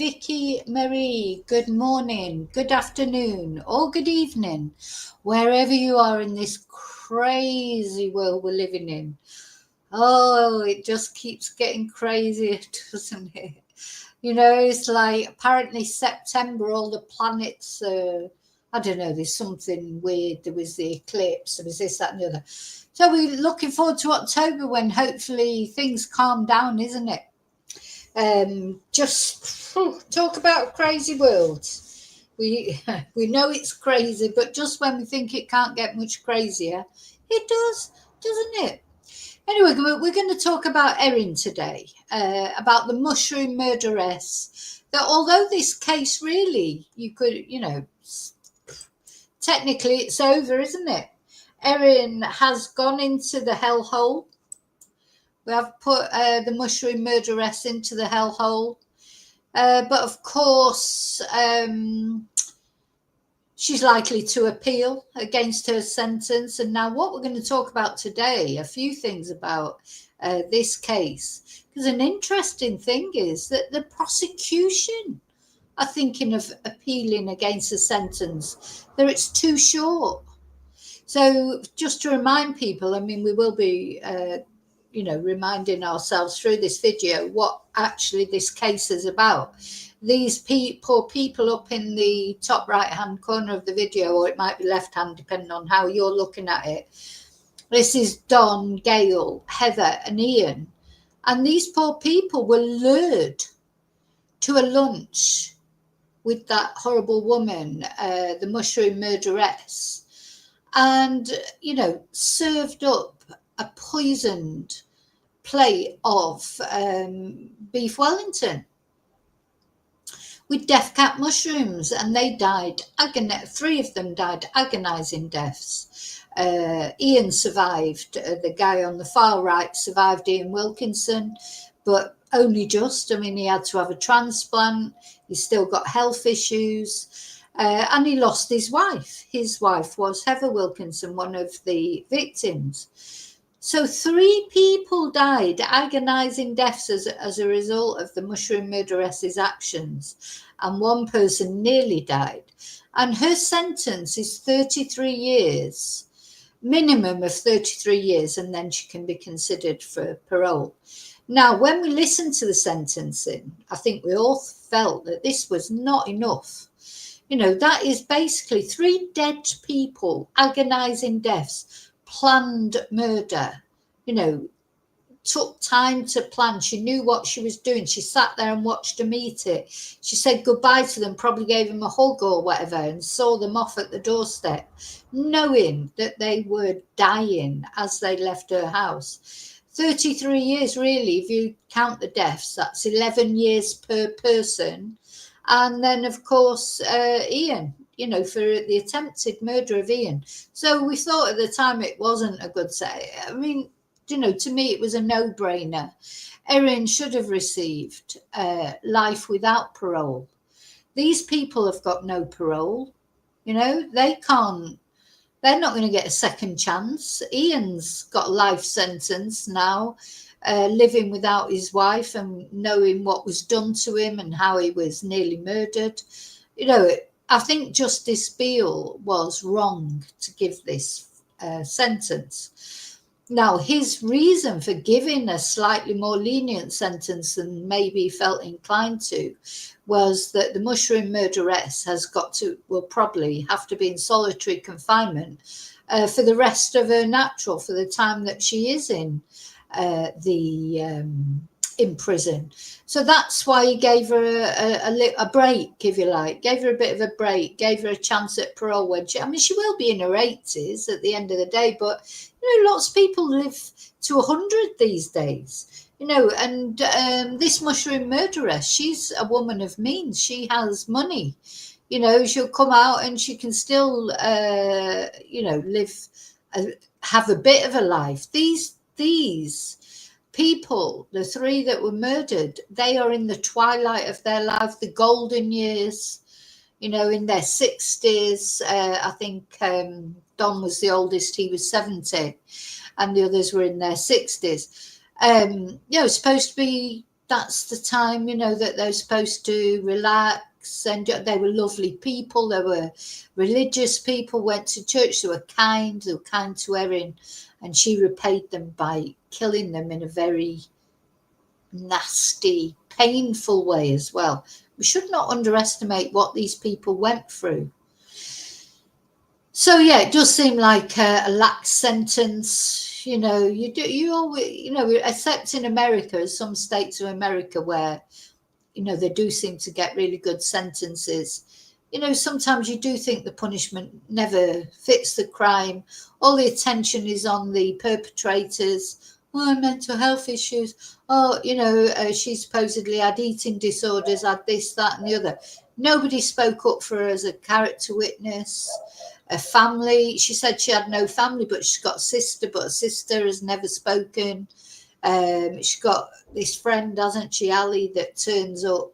Vicky Marie. Good morning, good afternoon, or good evening, wherever you are in this crazy world we're living in. Oh, it just keeps getting crazier, doesn't it? You know, it's like apparently September, all the planets, I don't know, there's something weird. There was the eclipse, there was this, that, and the other. So we're looking forward to October when hopefully things calm down, isn't it? Just talk about a crazy world. We know it's crazy, but just when we think it can't get much crazier, it does, doesn't it? Anyway, we're going to talk about Erin today, about the mushroom murderess. That although this case really, you could, technically it's over, isn't it? Erin has gone into the hellhole. We have put the mushroom murderess into the hellhole. But of course, she's likely to appeal against her sentence. And now what we're going to talk about today, a few things about this case. Because an interesting thing is that the prosecution are thinking of appealing against the sentence, that it's too short. So just to remind people, I mean, we will be reminding ourselves through this video what actually this case is about. These poor people up in the top right hand corner of the video, or it might be left hand depending on how you're looking at it. This is Don, Gail, Heather and Ian, and these poor people were lured to a lunch with that horrible woman, the mushroom murderess, and served up a poisoned plate of beef Wellington with death cap mushrooms, and they died. 3 of them died agonising deaths. Ian survived. The guy on the far right survived, Ian Wilkinson, but only just. I mean, he had to have a transplant. He's still got health issues. And he lost his wife. His wife was Heather Wilkinson, one of the victims. So 3 people died agonising deaths as a result of the mushroom murderess's actions, and 1 person nearly died. And her sentence is 33 years, minimum of 33 years, and then she can be considered for parole. Now, when we listened to the sentencing, I think we all felt that this was not enough. That is basically 3 dead people, agonising deaths, planned murder, took time to plan. She knew what she was doing. She sat there and watched them eat it. She said goodbye to them, probably gave them a hug or whatever, and saw them off at the doorstep, knowing that they were dying as they left her house. 33 years, really, if you count the deaths, that's 11 years per person. And then, of course, Ian, for the attempted murder of Ian. So we thought at the time it wasn't a good say. I mean, to me, it was a no-brainer. Erin should have received life without parole. These people have got no parole. They can't. They're not going to get a second chance. Ian's got a life sentence now, living without his wife and knowing what was done to him and how he was nearly murdered. I think Justice Beale was wrong to give this sentence. Now, his reason for giving a slightly more lenient sentence than maybe he felt inclined to was that the mushroom murderess will probably have to be in solitary confinement for the rest of her natural, for the time that she is in prison. So that's why he gave her a break, if you like, gave her a bit of a break, gave her a chance at parole when she will be in her 80s at the end of the day, but lots of people live to 100 these days, and this mushroom murderess, she's a woman of means. She has money, she'll come out and she can still, live, have a bit of a life. These people, the 3 that were murdered, they are in the twilight of their life, the golden years, in their 60s. I think Don was the oldest, he was 70, and the others were in their 60s. Supposed to be that's the time, you know, that they're supposed to relax. And they were lovely people. They were religious people, went to church. They were kind to Erin, and she repaid them by killing them in a very nasty, painful way as well. We should not underestimate what these people went through. So yeah, it does seem like a lax sentence. You know, you always, you know, except in America, some states of America where, you know, they do seem to get really good sentences. You know, sometimes you do think the punishment never fits the crime. All the attention is on the perpetrators. Oh, mental health issues. Oh, you know, she supposedly had eating disorders, had this, that, and the other. Nobody spoke up for her as a character witness. A family, she said she had no family, but she's got a sister, but her sister has never spoken. She's got this friend, hasn't she, Ali, that turns up.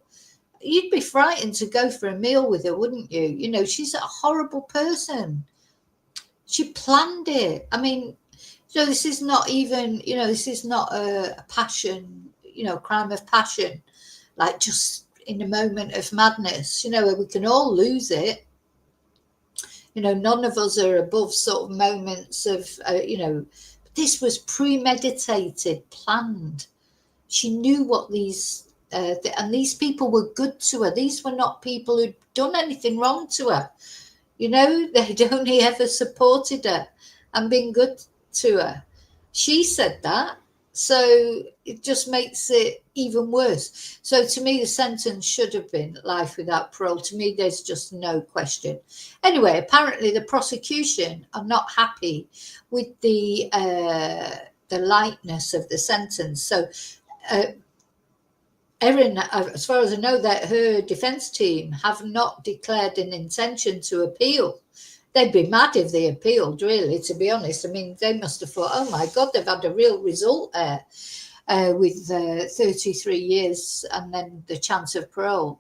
You'd be frightened to go for a meal with her, wouldn't you? You know, she's a horrible person. She planned it. I mean, so this is not even, you know, this is not a passion, you know, crime of passion, like just in a moment of madness, you know, where we can all lose it. You know, none of us are above sort of moments of, you know, this was premeditated, planned. She knew what these, and these people were good to her. These were not people who'd done anything wrong to her. You know, they'd only ever supported her and been good to her. She said that. So it just makes it even worse. So to me, the sentence should have been life without parole. To me, there's just no question. Anyway, apparently the prosecution are not happy with the lightness of the sentence. So Erin, as far as I know, that her defence team have not declared an intention to appeal. They'd be mad if they appealed, really, to be honest. I mean, they must have thought, oh my God, they've had a real result there with 33 years and then the chance of parole.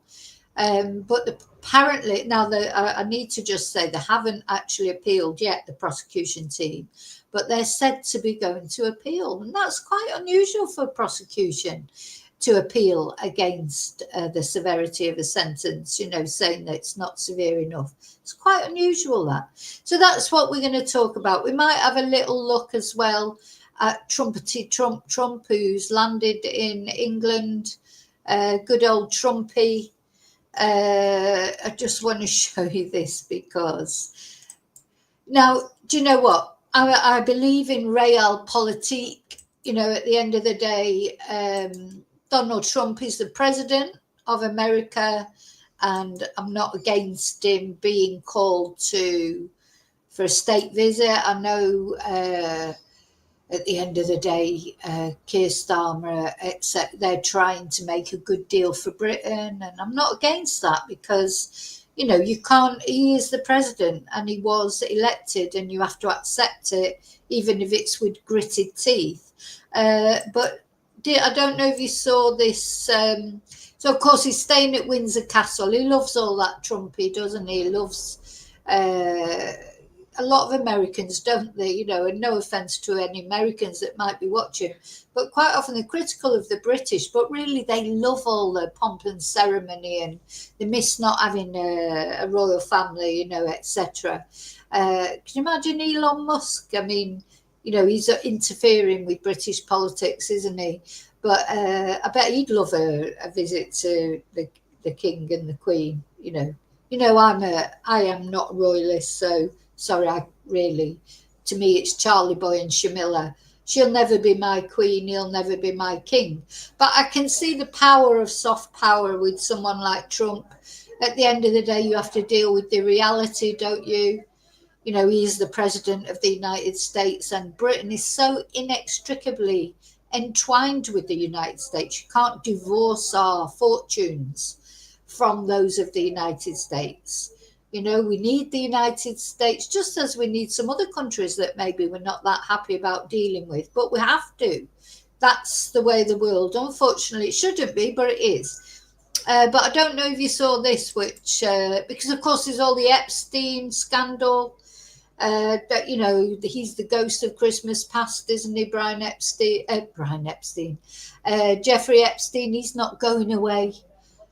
But apparently, now I need to just say they haven't actually appealed yet, the prosecution team, but they're said to be going to appeal. And that's quite unusual for prosecution to appeal against the severity of a sentence, you know, saying that it's not severe enough. It's quite unusual, that. So that's what we're going to talk about. We might have a little look as well at Trumpety Trump, who's landed in England. Good old Trumpy. I just want to show you this because now, do you know what? I believe in realpolitik. You know, at the end of the day, Donald Trump is the president of America, and I'm not against him being called for a state visit. I know at the end of the day, Keir Starmer, except they're trying to make a good deal for Britain, and I'm not against that because, you know, you can't, he is the president and he was elected and you have to accept it, even if it's with gritted teeth. But I don't know if you saw this. So, of course, he's staying at Windsor Castle. He loves all that Trumpy, doesn't he? He loves a lot of Americans, don't they? You know, and no offence to any Americans that might be watching, but quite often they're critical of the British, but really they love all the pomp and ceremony and they miss not having a royal family, you know, etc. Can you imagine Elon Musk? I mean, you know, he's interfering with British politics, isn't he? But I bet he'd love a visit to the King and the Queen. You know, I am not a royalist, so sorry. To me, it's Charlie Boy and Shamilla. She'll never be my queen. He'll never be my king. But I can see the power of soft power with someone like Trump. At the end of the day, you have to deal with the reality, don't you? You know, he is the president of the United States, and Britain is so inextricably entwined with the United States. You can't divorce our fortunes from those of the United States. You know, we need the United States just as we need some other countries that maybe we're not that happy about dealing with, but we have to. That's the way the world, unfortunately, it shouldn't be, but it is. But I don't know if you saw this, which, because of course there's all the Epstein scandal. that, you know, he's the ghost of Christmas past, isn't he? Brian Epstein, Jeffrey Epstein, he's not going away.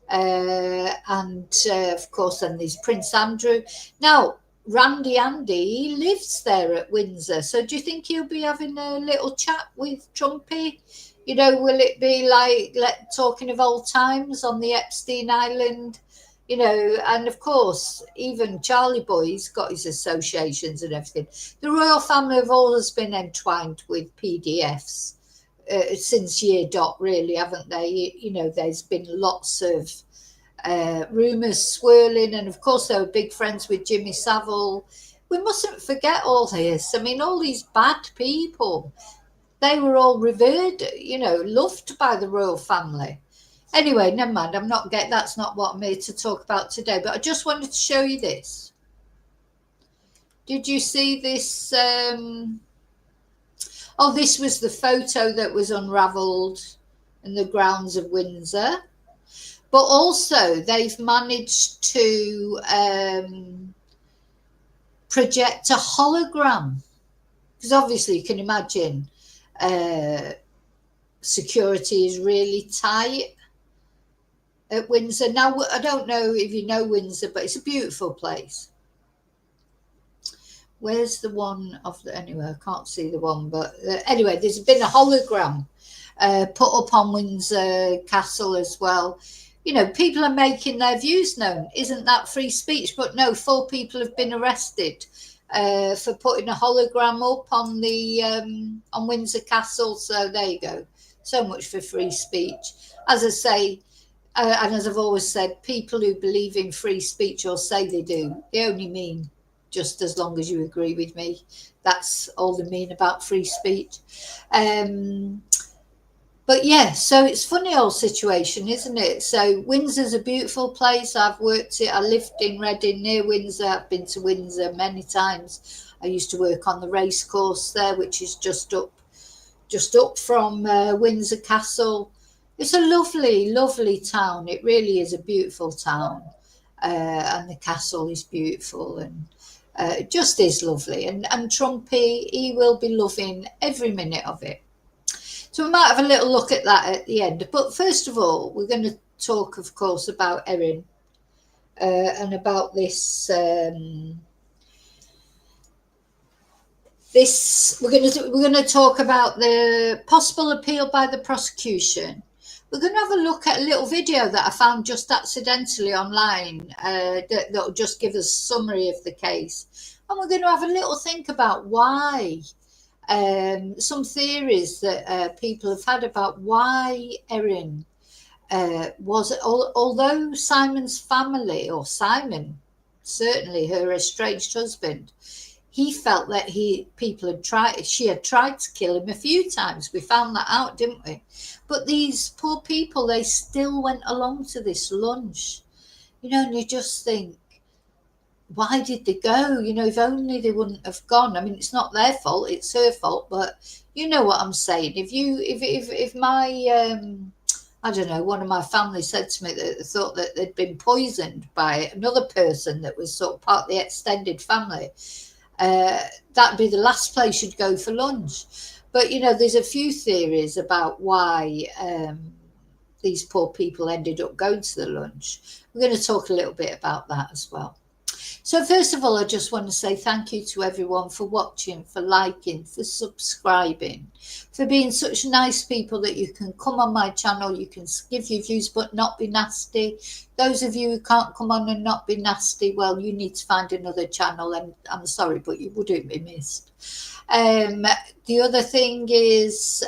And of course, then there's Prince Andrew. Now, Randy Andy, he lives there at Windsor. So do you think he'll be having a little chat with Trumpy? You know, will it be like talking of old times on the Epstein Island? You know, and of course, even Charlie Boy's got his associations and everything. The royal family have always been entwined with PDFs since year dot, really, haven't they? You know, there's been lots of rumours swirling, and of course, they were big friends with Jimmy Savile. We mustn't forget all this. I mean, all these bad people, they were all revered, you know, loved by the royal family. Anyway, never mind. That's not what I'm here to talk about today. But I just wanted to show you this. Did you see this? This was the photo that was unravelled in the grounds of Windsor. But also, they've managed to project a hologram, because obviously you can imagine security is really tight at Windsor. Now, I don't know if you know Windsor, but it's a beautiful place. Where's the one anyway, I can't see the one, but anyway, there's been a hologram put up on Windsor Castle as well. You know, people are making their views known. Isn't that free speech? But no, 4 people have been arrested for putting a hologram up on the on Windsor Castle. So there you go. So much for free speech. As I say, and as I've always said, people who believe in free speech or say they do, they only mean just as long as you agree with me. That's all they mean about free speech. But yeah, so it's a funny old situation, isn't it? So Windsor's a beautiful place. I've worked it. I lived in Reading near Windsor. I've been to Windsor many times. I used to work on the race course there, which is just up from Windsor Castle. It's a lovely, lovely town. It really is a beautiful town. And the castle is beautiful, and it just is lovely. And Trumpy, he will be loving every minute of it. So we might have a little look at that at the end. But first of all, we're going to talk, of course, about Erin and about this. We're going to talk about the possible appeal by the prosecution. We're going to have a look at a little video that I found just accidentally online that will just give us a summary of the case. And we're going to have a little think about why. Some theories that people have had about why Erin although Simon's family, or Simon, certainly her estranged husband, he felt that she had tried to kill him a few times. We found that out, didn't we? But these poor people, they still went along to this lunch, you know, and you just think, why did they go? You know, if only they wouldn't have gone. I mean, it's not their fault, it's her fault, but you know what I'm saying. If my, I don't know, one of my family said to me that they thought that they'd been poisoned by another person that was sort of part of the extended family, that'd be the last place you'd go for lunch. But, you know, there's a few theories about why these poor people ended up going to the lunch. We're going to talk a little bit about that as well. So first of all, I just want to say thank you to everyone for watching, for liking, for subscribing, for being such nice people that you can come on my channel, you can give your views but not be nasty. Those of you who can't come on and not be nasty, well, you need to find another channel, and I'm sorry, but you wouldn't be missed. The other thing is,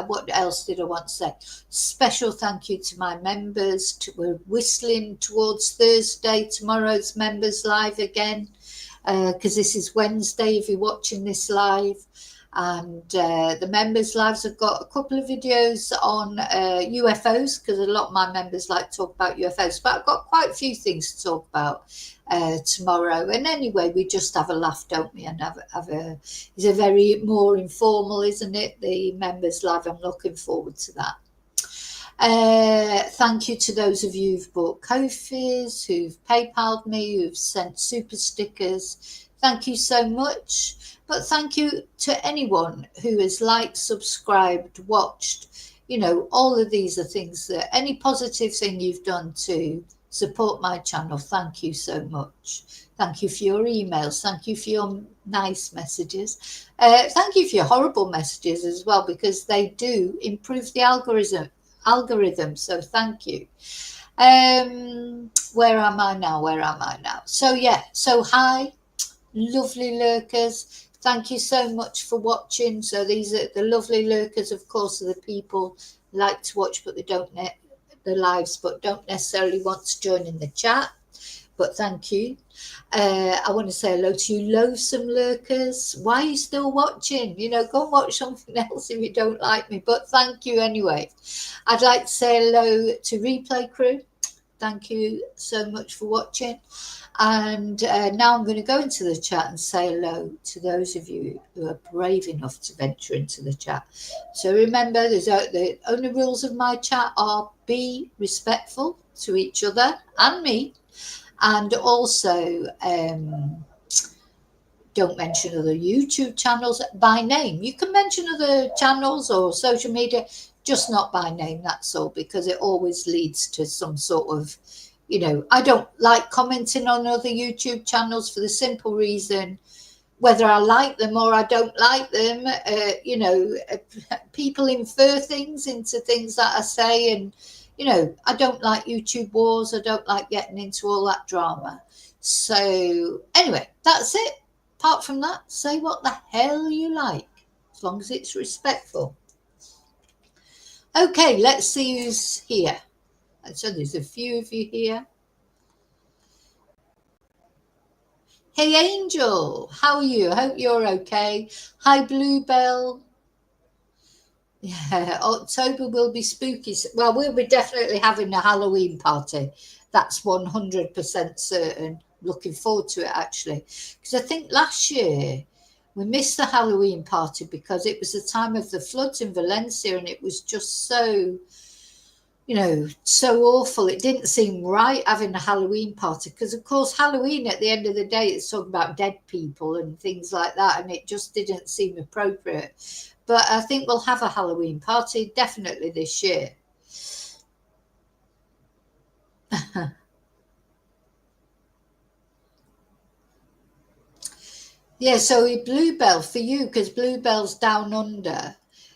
what else did I want to say? Special thank you to my members. We're whistling towards Thursday, tomorrow's members live again, because this is Wednesday if you're watching this live. And the members lives have got a couple of videos on UFOs, because a lot of my members like to talk about UFOs, but I've got quite a few things to talk about tomorrow. And anyway, we just have a laugh, don't we, and it's a very more informal, isn't it, the members live? I'm looking forward to that. Thank you to those of you who've bought Ko-fis, who've PayPal'd me, who've sent super stickers. Thank you so much. But thank you to anyone who has liked, subscribed, watched. You know, all of these are things that any positive thing you've done to support my channel. Thank you so much. Thank you for your emails. Thank you for your nice messages. Thank you for your horrible messages as well, because they do improve the algorithm. So thank you. Where am I now? So yeah, so hi, lovely lurkers. Thank you so much for watching. So these are the lovely lurkers, of course, are the people who like to watch but they don't the lives but don't necessarily want to join in the chat. But thank you. I want to say hello to you loathsome lurkers. Why are you still watching? You know, go and watch something else if you don't like me. But thank you anyway. I'd like to say hello to Replay Crew. Thank you so much for watching. And now I'm going to go into the chat and say hello to those of you who are brave enough to venture into the chat. So remember, the only rules of my chat are be respectful to each other and me. And also, don't mention other YouTube channels by name. You can mention other channels or social media, just not by name, that's all, because it always leads to some sort of, you know, I don't like commenting on other YouTube channels for the simple reason, whether I like them or I don't like them, you know, people infer things into things that I say, and you know, I don't like YouTube wars. I don't like getting into all that drama. So anyway, that's it. Apart from that, say what the hell you like, as long as it's respectful. Okay, let's see who's here. So there's a few of you here. Hey, Angel, how are you? I hope you're okay. Hi, Bluebell. Yeah, October will be spooky. Well, we'll be definitely having a Halloween party. That's 100% certain. Looking forward to it, actually. Because I think last year we missed the Halloween party because it was the time of the floods in Valencia and it was just so, you know, so awful. It didn't seem right having a Halloween party because, of course, Halloween at the end of the day, it's talking about dead people and things like that. And it just didn't seem appropriate. But I think we'll have a Halloween party definitely this year. Yeah, so Bluebell for you, because Bluebell's down under,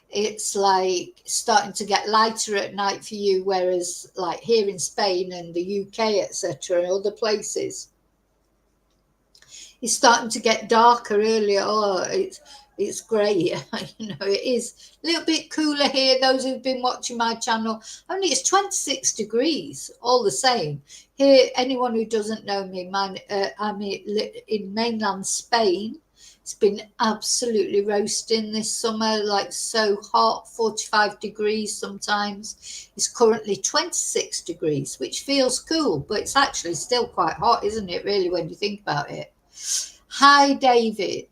it's like starting to get lighter at night for you, whereas like here in Spain and the UK, etc., and other places, it's starting to get darker earlier. Oh, it's great. You know, it is a little bit cooler here. Those who've been watching my channel, only it's 26 degrees all the same. Here, anyone who doesn't know me, I'm in mainland Spain. It's been absolutely roasting this summer, like so hot, 45 degrees sometimes. It's currently 26 degrees, which feels cool, but it's actually still quite hot, isn't it, really, when you think about it? Hi, David.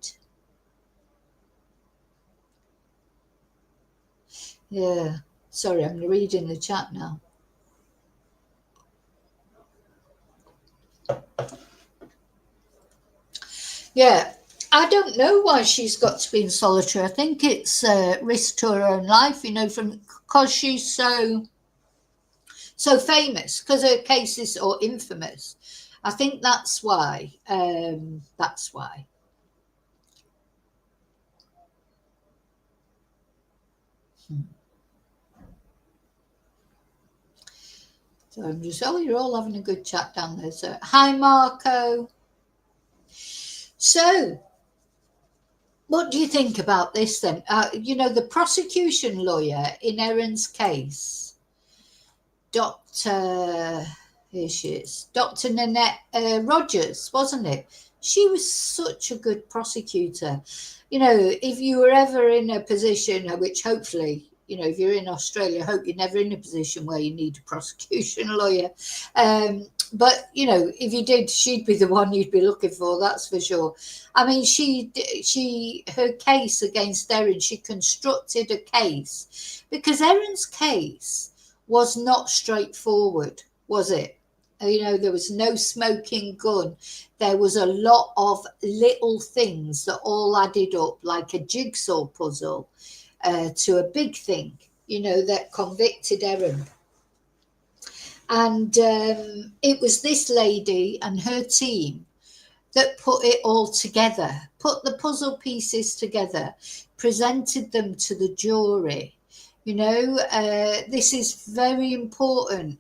Yeah, sorry, I'm reading the chat now. Yeah, I don't know why she's got to be in solitary. I think it's risk to her own life, you know, because she's so famous, because her cases are infamous. I think that's why. That's why. So I'm just, oh, you're all having a good chat down there. So, hi, Marco. So, what do you think about this then? You know, the prosecution lawyer in Erin's case, here she is, Doctor Nanette Rogers, wasn't it? She was such a good prosecutor. You know, if you were ever in a position, which hopefully, you know, if you're in Australia, I hope you're never in a position where you need a prosecution lawyer. But, you know, if you did, she'd be the one you'd be looking for, that's for sure. I mean, her case against Erin, she constructed a case because Erin's case was not straightforward, was it? there was no smoking gun. There was a lot of little things that all added up like a jigsaw puzzle to a big thing, that convicted Erin. And it was this lady and her team that put it all together, put the puzzle pieces together, presented them to the jury. This is very important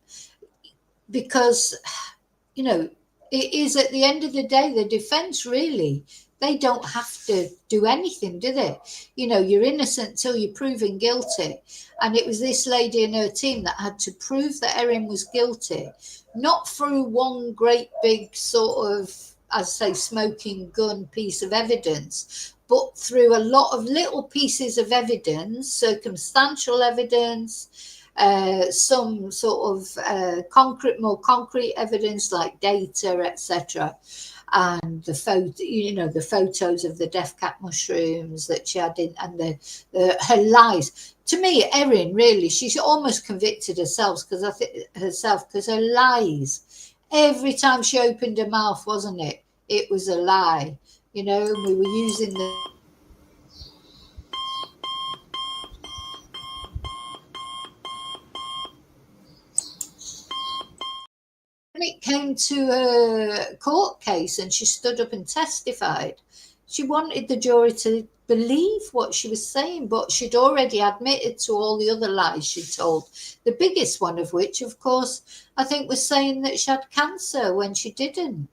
because, it is at the end of the day, the defense really, they don't have to do anything, do they? You're innocent till you're proven guilty. And it was this lady and her team that had to prove that Erin was guilty, not through one great big sort of, as I say, smoking gun piece of evidence, but through a lot of little pieces of evidence, circumstantial evidence, some sort of more concrete evidence like data, etc., and the photos of the death cap mushrooms that she had in, and her lies. To me, Erin really, she's almost convicted herself because her lies. Every time she opened her mouth, wasn't it? It was a lie, and we were using the. When it came to a court case and she stood up and testified, she wanted the jury to believe what she was saying, but she'd already admitted to all the other lies she told. The biggest one of which, of course, I think was saying that she had cancer when she didn't.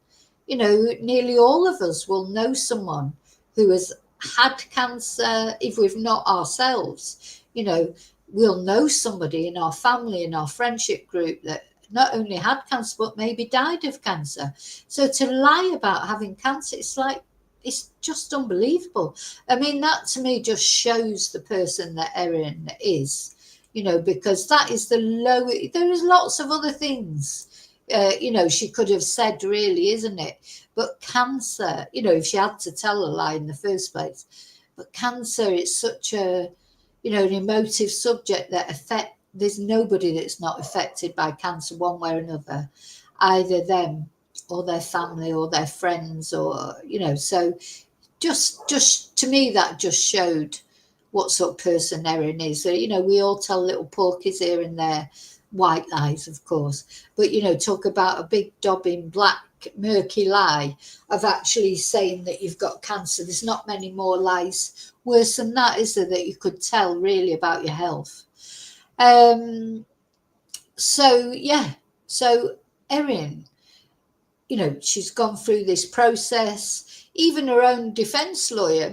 Nearly all of us will know someone who has had cancer, if we've not ourselves. We'll know somebody in our family, in our friendship group that not only had cancer, but maybe died of cancer. So to lie about having cancer, it's just unbelievable. I mean, that to me just shows the person that Erin is, because that is there is lots of other things, she could have said, really, isn't it? But cancer, if she had to tell a lie in the first place, but cancer, it's such an emotive subject that there's nobody that's not affected by cancer one way or another, either them or their family or their friends, or so just to me that just showed what sort of person Erin is. So we all tell little porkies here and there, white lies of course, but talk about a big dobbing black murky lie of actually saying that you've got cancer. There's not many more lies worse than that, is there, that you could tell really about your health. So Erin, she's gone through this process. Even her own defense lawyer,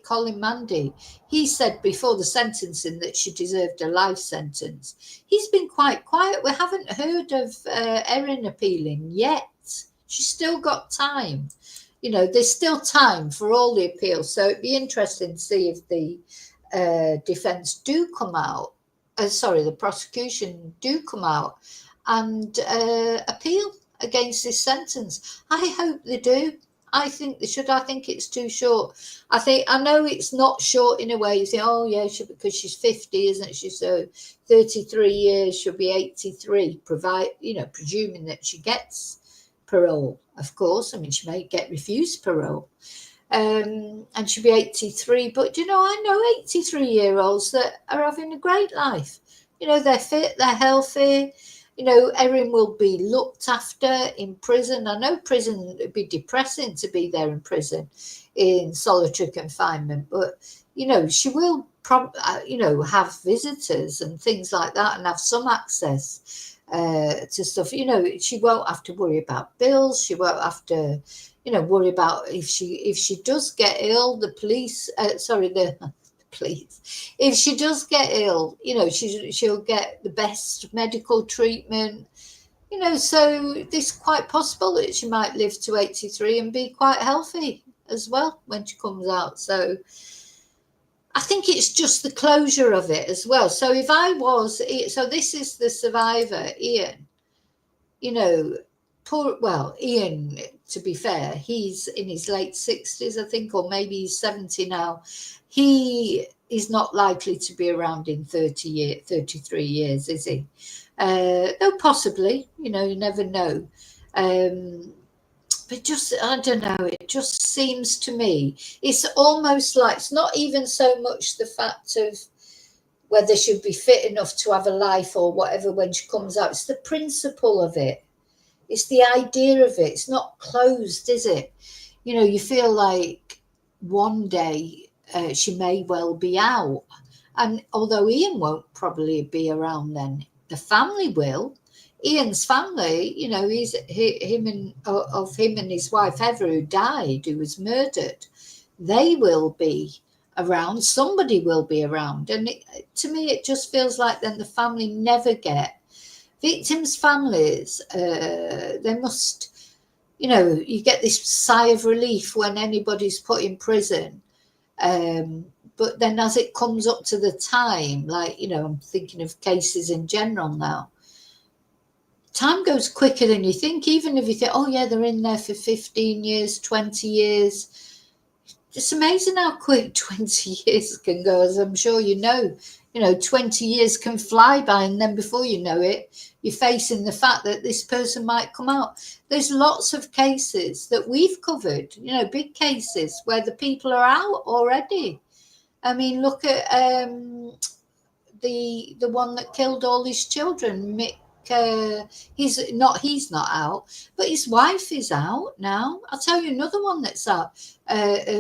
Colin Mandy, he said before the sentencing that she deserved a life sentence. He's been quite quiet. We haven't heard of Erin appealing yet. She's still got time. There's still time for all the appeals. So it'd be interesting to see if the defense do come out. The prosecution do come out and appeal against this sentence. I hope they do. I think they should. I think it's too short. I know it's not short in a way. You say, oh yeah, because she's 50, isn't she? So 33 years, she'll be 83. Presuming that she gets parole, of course. I mean, she may get refused parole. And she'll be 83. But, I know 83-year-olds that are having a great life. They're fit, they're healthy. Erin will be looked after in prison. I know prison would be depressing to be there in prison in solitary confinement, but, she will have visitors and things like that and have some access to stuff. She won't have to worry about bills. She won't have to worry about if she does get ill, the police, if she does get ill, she'll get the best medical treatment, so it's quite possible that she might live to 83 and be quite healthy as well when she comes out. So I think it's just the closure of it as well. So if I was, this is the survivor, Ian, Ian, to be fair, he's in his late 60s, I think, or maybe he's 70 now. He is not likely to be around in 33 years, is he? No, possibly, you know, you never know. But just, I don't know, it just seems to me, it's almost like, it's not even so much the fact of whether she'd be fit enough to have a life or whatever when she comes out. It's the principle of it. It's the idea of it. It's not closed, is it? You know, you feel like one day she may well be out. And although Ian won't probably be around then, the family will. Ian's family, you know, him and his wife Heather, who died, who was murdered, they will be around. Somebody will be around, and to me, it just feels like then the family never get victims' families. They must, you know, you get this sigh of relief when anybody's put in prison. But then as it comes up to the time, like, you know, I'm thinking of cases in general now, time goes quicker than you think. Even if you think, oh yeah, they're in there for 15 years, 20 years. It's amazing how quick 20 years can go, as I'm sure you know. You know, 20 years can fly by, and then before you know it, you're facing the fact that this person might come out. There's lots of cases that we've covered, you know, big cases where the people are out already. I mean, look at the one that killed all his children, Mick. He's not out, but his wife is out now. I'll tell you another one that's out.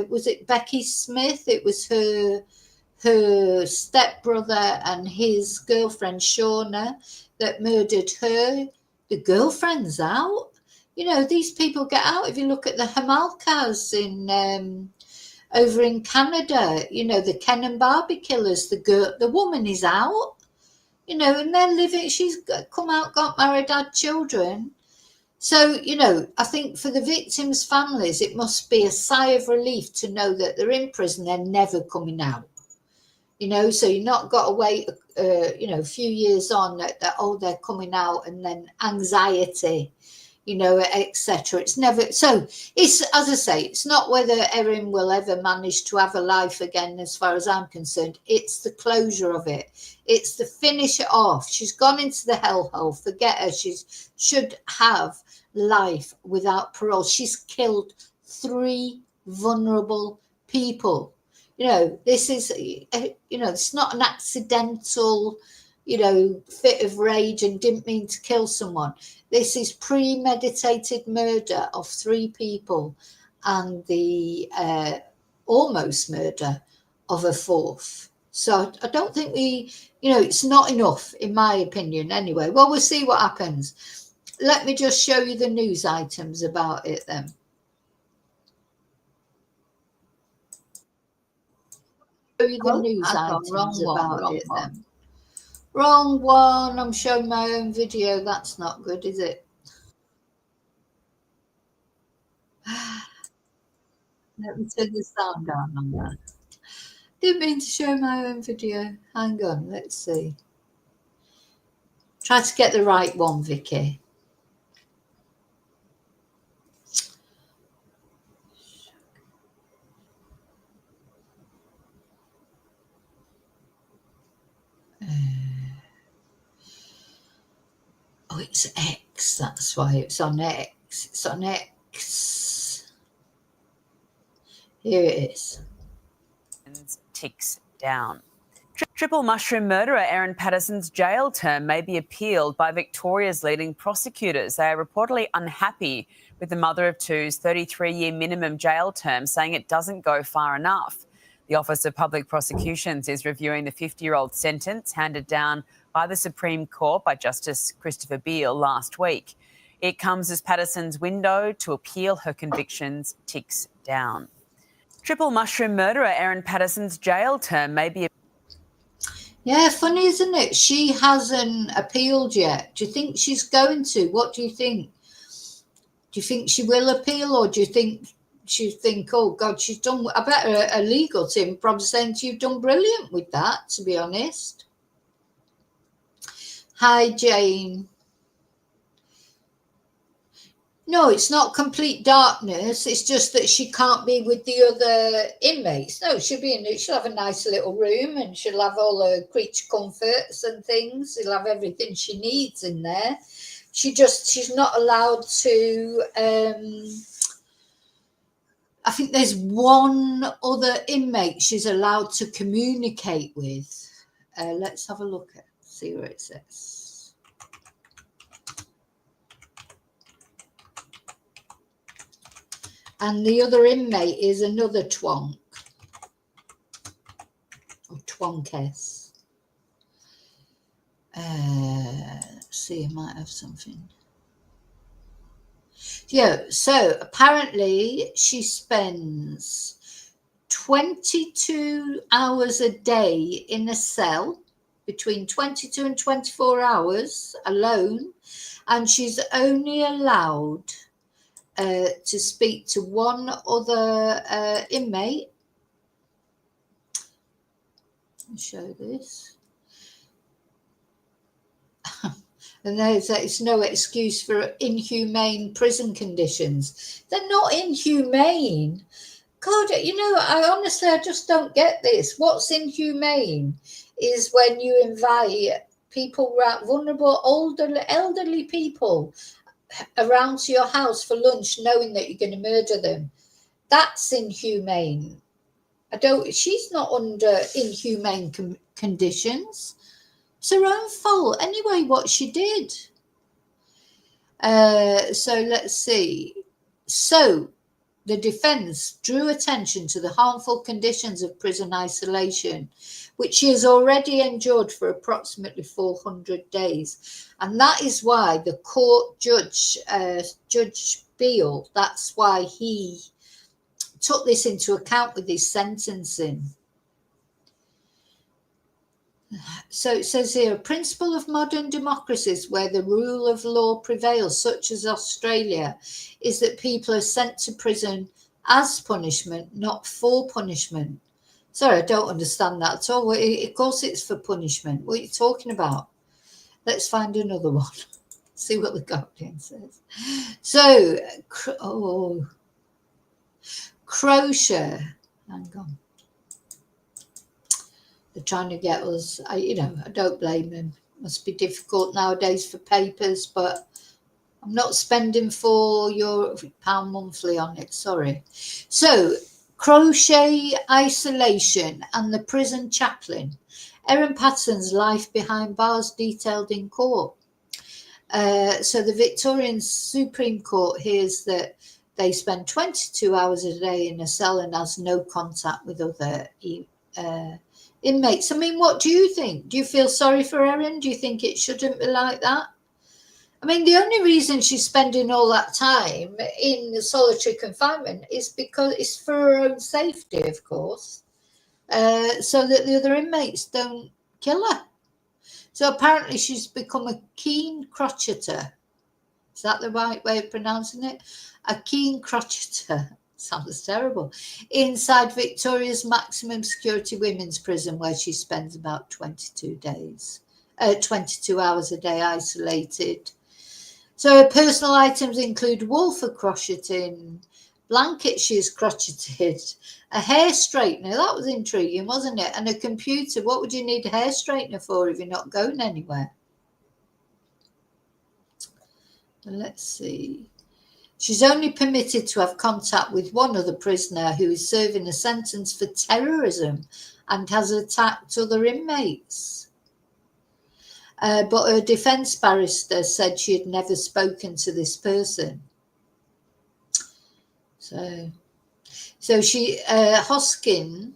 Was it Becky Smith? It was her stepbrother and his girlfriend Shauna that murdered her. The girlfriend's out. You know, these people get out. If you look at the Hamalkas in over in Canada, you know, the Ken and Barbie killers, the woman is out, you know, and they're living, she's come out, got married, had children. So, you know, I think for the victims' families, it must be a sigh of relief to know that they're in prison, they're never coming out. You know, so you're not got to wait, you know, a few years on that, oh, they're coming out, and then anxiety, you know, etc. It's never, so it's, as I say, it's not whether Erin will ever manage to have a life again, as far as I'm concerned. It's the closure of it. It's the finish it off. She's gone into the hellhole. Forget her. She should have life without parole. She's killed 3 vulnerable people. You know, this is, you know, it's not an accidental, you know, fit of rage and didn't mean to kill someone. This is premeditated murder of 3 people and the almost murder of a 4th. So I don't think we, you know, it's not enough, in my opinion, anyway. Well, we'll see what happens. Let me just show you the news items about it then. Show you the news items about it then. Wrong one. I'm showing my own video. That's not good, is it? Let me turn the sound down on that. Didn't mean to show my own video. Hang on, let's see. Try to get the right one, Vicky. Oh, it's X. That's why it's on X. It's on X. Here it is. Ticks down. Triple mushroom murderer Erin Patterson's jail term may be appealed by Victoria's leading prosecutors. They are reportedly unhappy with the mother of two's 33-year minimum jail term, saying it doesn't go far enough. The Office of Public Prosecutions is reviewing the 50-year-old sentence handed down by the Supreme Court by Justice Christopher Beale last week. It comes as Patterson's window to appeal her convictions ticks down. Triple mushroom murderer Erin Patterson's jail term may be... Yeah, funny, isn't it? She hasn't appealed yet. Do you think she's going to? What do you think? Do you think she will appeal, or do you think she think, oh God, she's done? I bet her legal team probably saying you've done brilliant with that, to be honest. Hi, Jane. No, it's not complete darkness. It's just that she can't be with the other inmates. No, she'll have a nice little room, and she'll have all her creature comforts and things. She'll have everything she needs in there. She's not allowed to. I think there's one other inmate she's allowed to communicate with. Let's have a look at see what it says. And the other inmate is another twonk or twonkess. Let's see, I might have something. Yeah, so apparently she spends 22 hours a day in a cell, between 22 and 24 hours alone, and she's only allowed to speak to one other inmate. I'll show this. And it's no excuse for inhumane prison conditions. They're not inhumane. God, I just don't get this. What's inhumane is when you invite people, vulnerable, elderly people around to your house for lunch, knowing that you're going to murder them. That's inhumane. She's not under inhumane conditions. It's her own fault anyway, what she did. So let's see. So the defense drew attention to the harmful conditions of prison isolation, which she has already endured for approximately 400 days. And that is why the court judge, Judge Beale, that's why he took this into account with his sentencing. So it says here, a principle of modern democracies where the rule of law prevails, such as Australia, is that people are sent to prison as punishment, not for punishment. Sorry, I don't understand that at all. Of course it's for punishment. What are you talking about? Let's find another one. See what the Guardian says. So, Croatia. Hang on. They're trying to get us, I don't blame them. Must be difficult nowadays for papers, but I'm not spending £4 monthly on it, sorry. So, crochet isolation and the prison chaplain. Erin Patterson's life behind bars detailed in court. So the Victorian Supreme Court hears that they spend 22 hours a day in a cell and has no contact with other inmates. I mean, what do you think? Do you feel sorry for Erin? Do you think it shouldn't be like that? I mean, the only reason she's spending all that time in solitary confinement is because it's for her own safety, of course, so that the other inmates don't kill her. So apparently she's become a keen crocheter. Is that the right way of pronouncing it? A keen crocheter. Sounds terrible. Inside Victoria's maximum security women's prison, where she spends about 22 hours a day isolated. So her personal items include wool for crocheting, blankets she's crocheted, a hair straightener. That was intriguing, wasn't it? And a computer. What would you need a hair straightener for if you're not going anywhere? Let's see. She's only permitted to have contact with one other prisoner who is serving a sentence for terrorism and has attacked other inmates. But her defence barrister said she had never spoken to this person. So she, Hoskin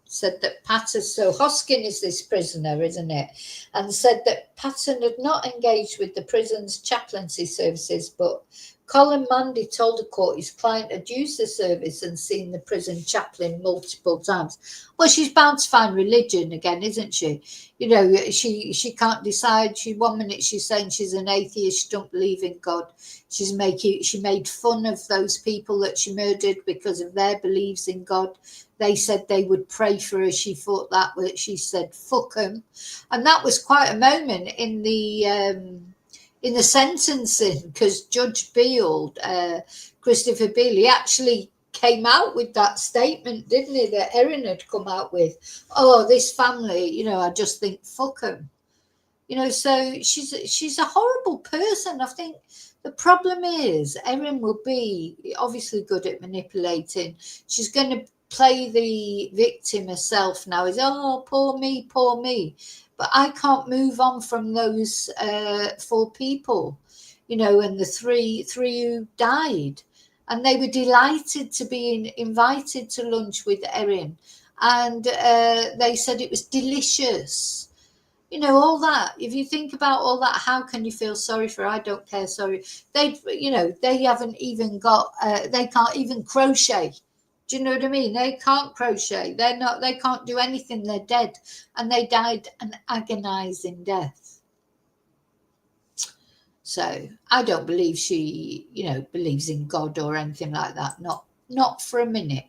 said that Patterson, so Hoskin is this prisoner, isn't it? And said that Patterson had not engaged with the prison's chaplaincy services, but Colin Mandy told the court his client had used the service and seen the prison chaplain multiple times. Well, she's bound to find religion again, isn't she? She can't decide. One minute she's saying she's an atheist, she don't believe in God. She made fun of those people that she murdered because of their beliefs in God. They said they would pray for her. She thought that, but she said, fuck them. And that was quite a moment in the in the sentencing, because Judge Beale, Christopher Beale, he actually came out with that statement, didn't he, that Erin had come out with. Oh, this family, I just think, fuck them. So she's a horrible person. I think the problem is Erin will be obviously good at manipulating. She's going to play the victim herself now. Is, oh, poor me, poor me. But I can't move on from those 4 people, and the three who died. And they were delighted to be invited to lunch with Erin. And they said it was delicious. All that. If you think about all that, how can you feel sorry for her? I don't care, sorry. They haven't even got, they can't even crochet. Do you know what I mean? They can't crochet. They can't do anything. They're dead. And they died an agonizing death. So I don't believe she, believes in God or anything like that. Not for a minute,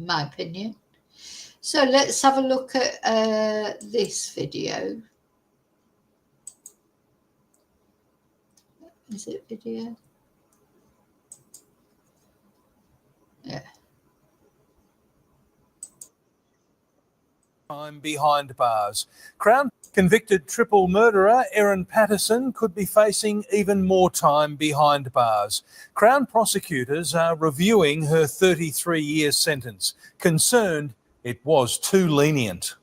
in my opinion. So let's have a look at this video. Is it video? Yeah. Time behind bars. Crown convicted triple murderer Erin Patterson could be facing even more time behind bars. Crown prosecutors are reviewing her 33-year sentence, concerned it was too lenient.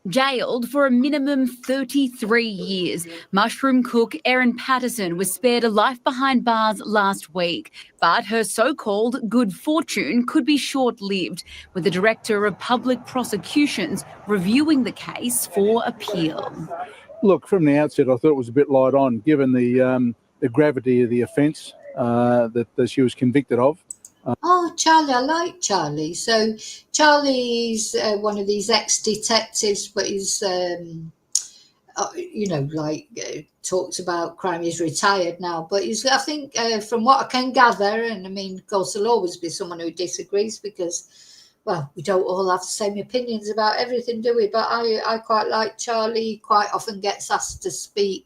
Jailed for a minimum 33 years, mushroom cook Erin Patterson was spared a life behind bars last week, but her so-called good fortune could be short-lived, with the Director of Public Prosecutions reviewing the case for appeal. Look, from the outset, I thought it was a bit light on, given the gravity of the offence that she was convicted of. Oh, Charlie, I like Charlie. So Charlie's one of these ex-detectives, but he's, talks about crime. He's retired now, but he's, I think, from what I can gather, and I mean, of course, there'll always be someone who disagrees because, well, we don't all have the same opinions about everything, do we? But I quite like Charlie. He quite often gets asked to speak.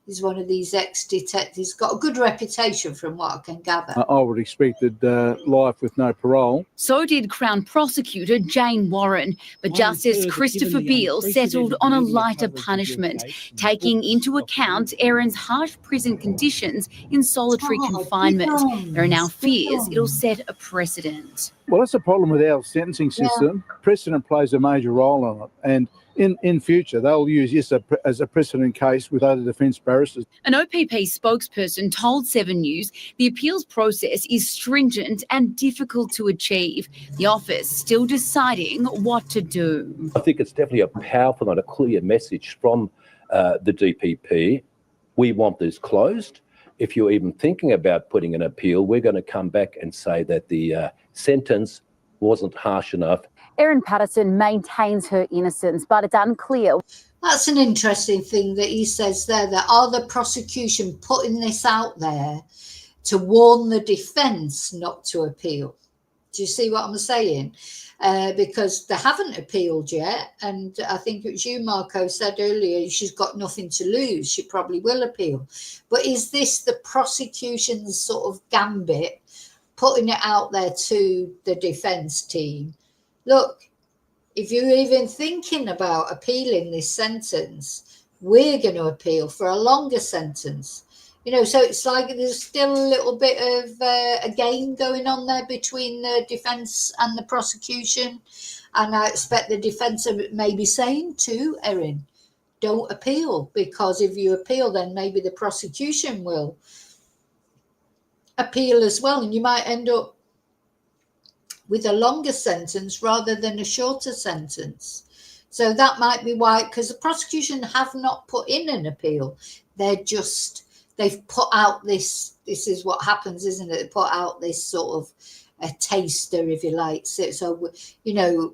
He's one of these ex-detectives. Got a good reputation from what I can gather. I would have expected life with no parole. So did Crown Prosecutor Jane Warren, but Justice Christopher Beale settled on a lighter punishment, taking into account Erin's harsh prison conditions in solitary confinement. There are now fears it'll set a precedent. Well, that's a problem with our sentencing system. Yeah. Precedent plays a major role in it. And in future, they'll use this as a precedent case with other defence barristers. An OPP spokesperson told 7 News the appeals process is stringent and difficult to achieve. The office still deciding what to do. I think it's definitely a powerful and a clear message from the DPP. We want this closed. If you're even thinking about putting an appeal, we're going to come back and say that the sentence wasn't harsh enough. Erin Patterson maintains her innocence, but it's unclear. That's an interesting thing that he says there, that are the prosecution putting this out there to warn the defence not to appeal? Do you see what I'm saying? Because they haven't appealed yet. And I think it was you, Marco, said earlier, she's got nothing to lose. She probably will appeal. But is this the prosecution's sort of gambit, putting it out there to the defence team? Look, if you're even thinking about appealing this sentence, we're going to appeal for a longer sentence. So it's like there's still a little bit of a game going on there between the defence and the prosecution. And I expect the defence may be saying to Erin, don't appeal, because if you appeal, then maybe the prosecution will appeal as well. And you might end up with a longer sentence rather than a shorter sentence. So that might be why, because the prosecution have not put in an appeal. They've put out this is what happens, isn't it? They put out this sort of a taster, if you like. So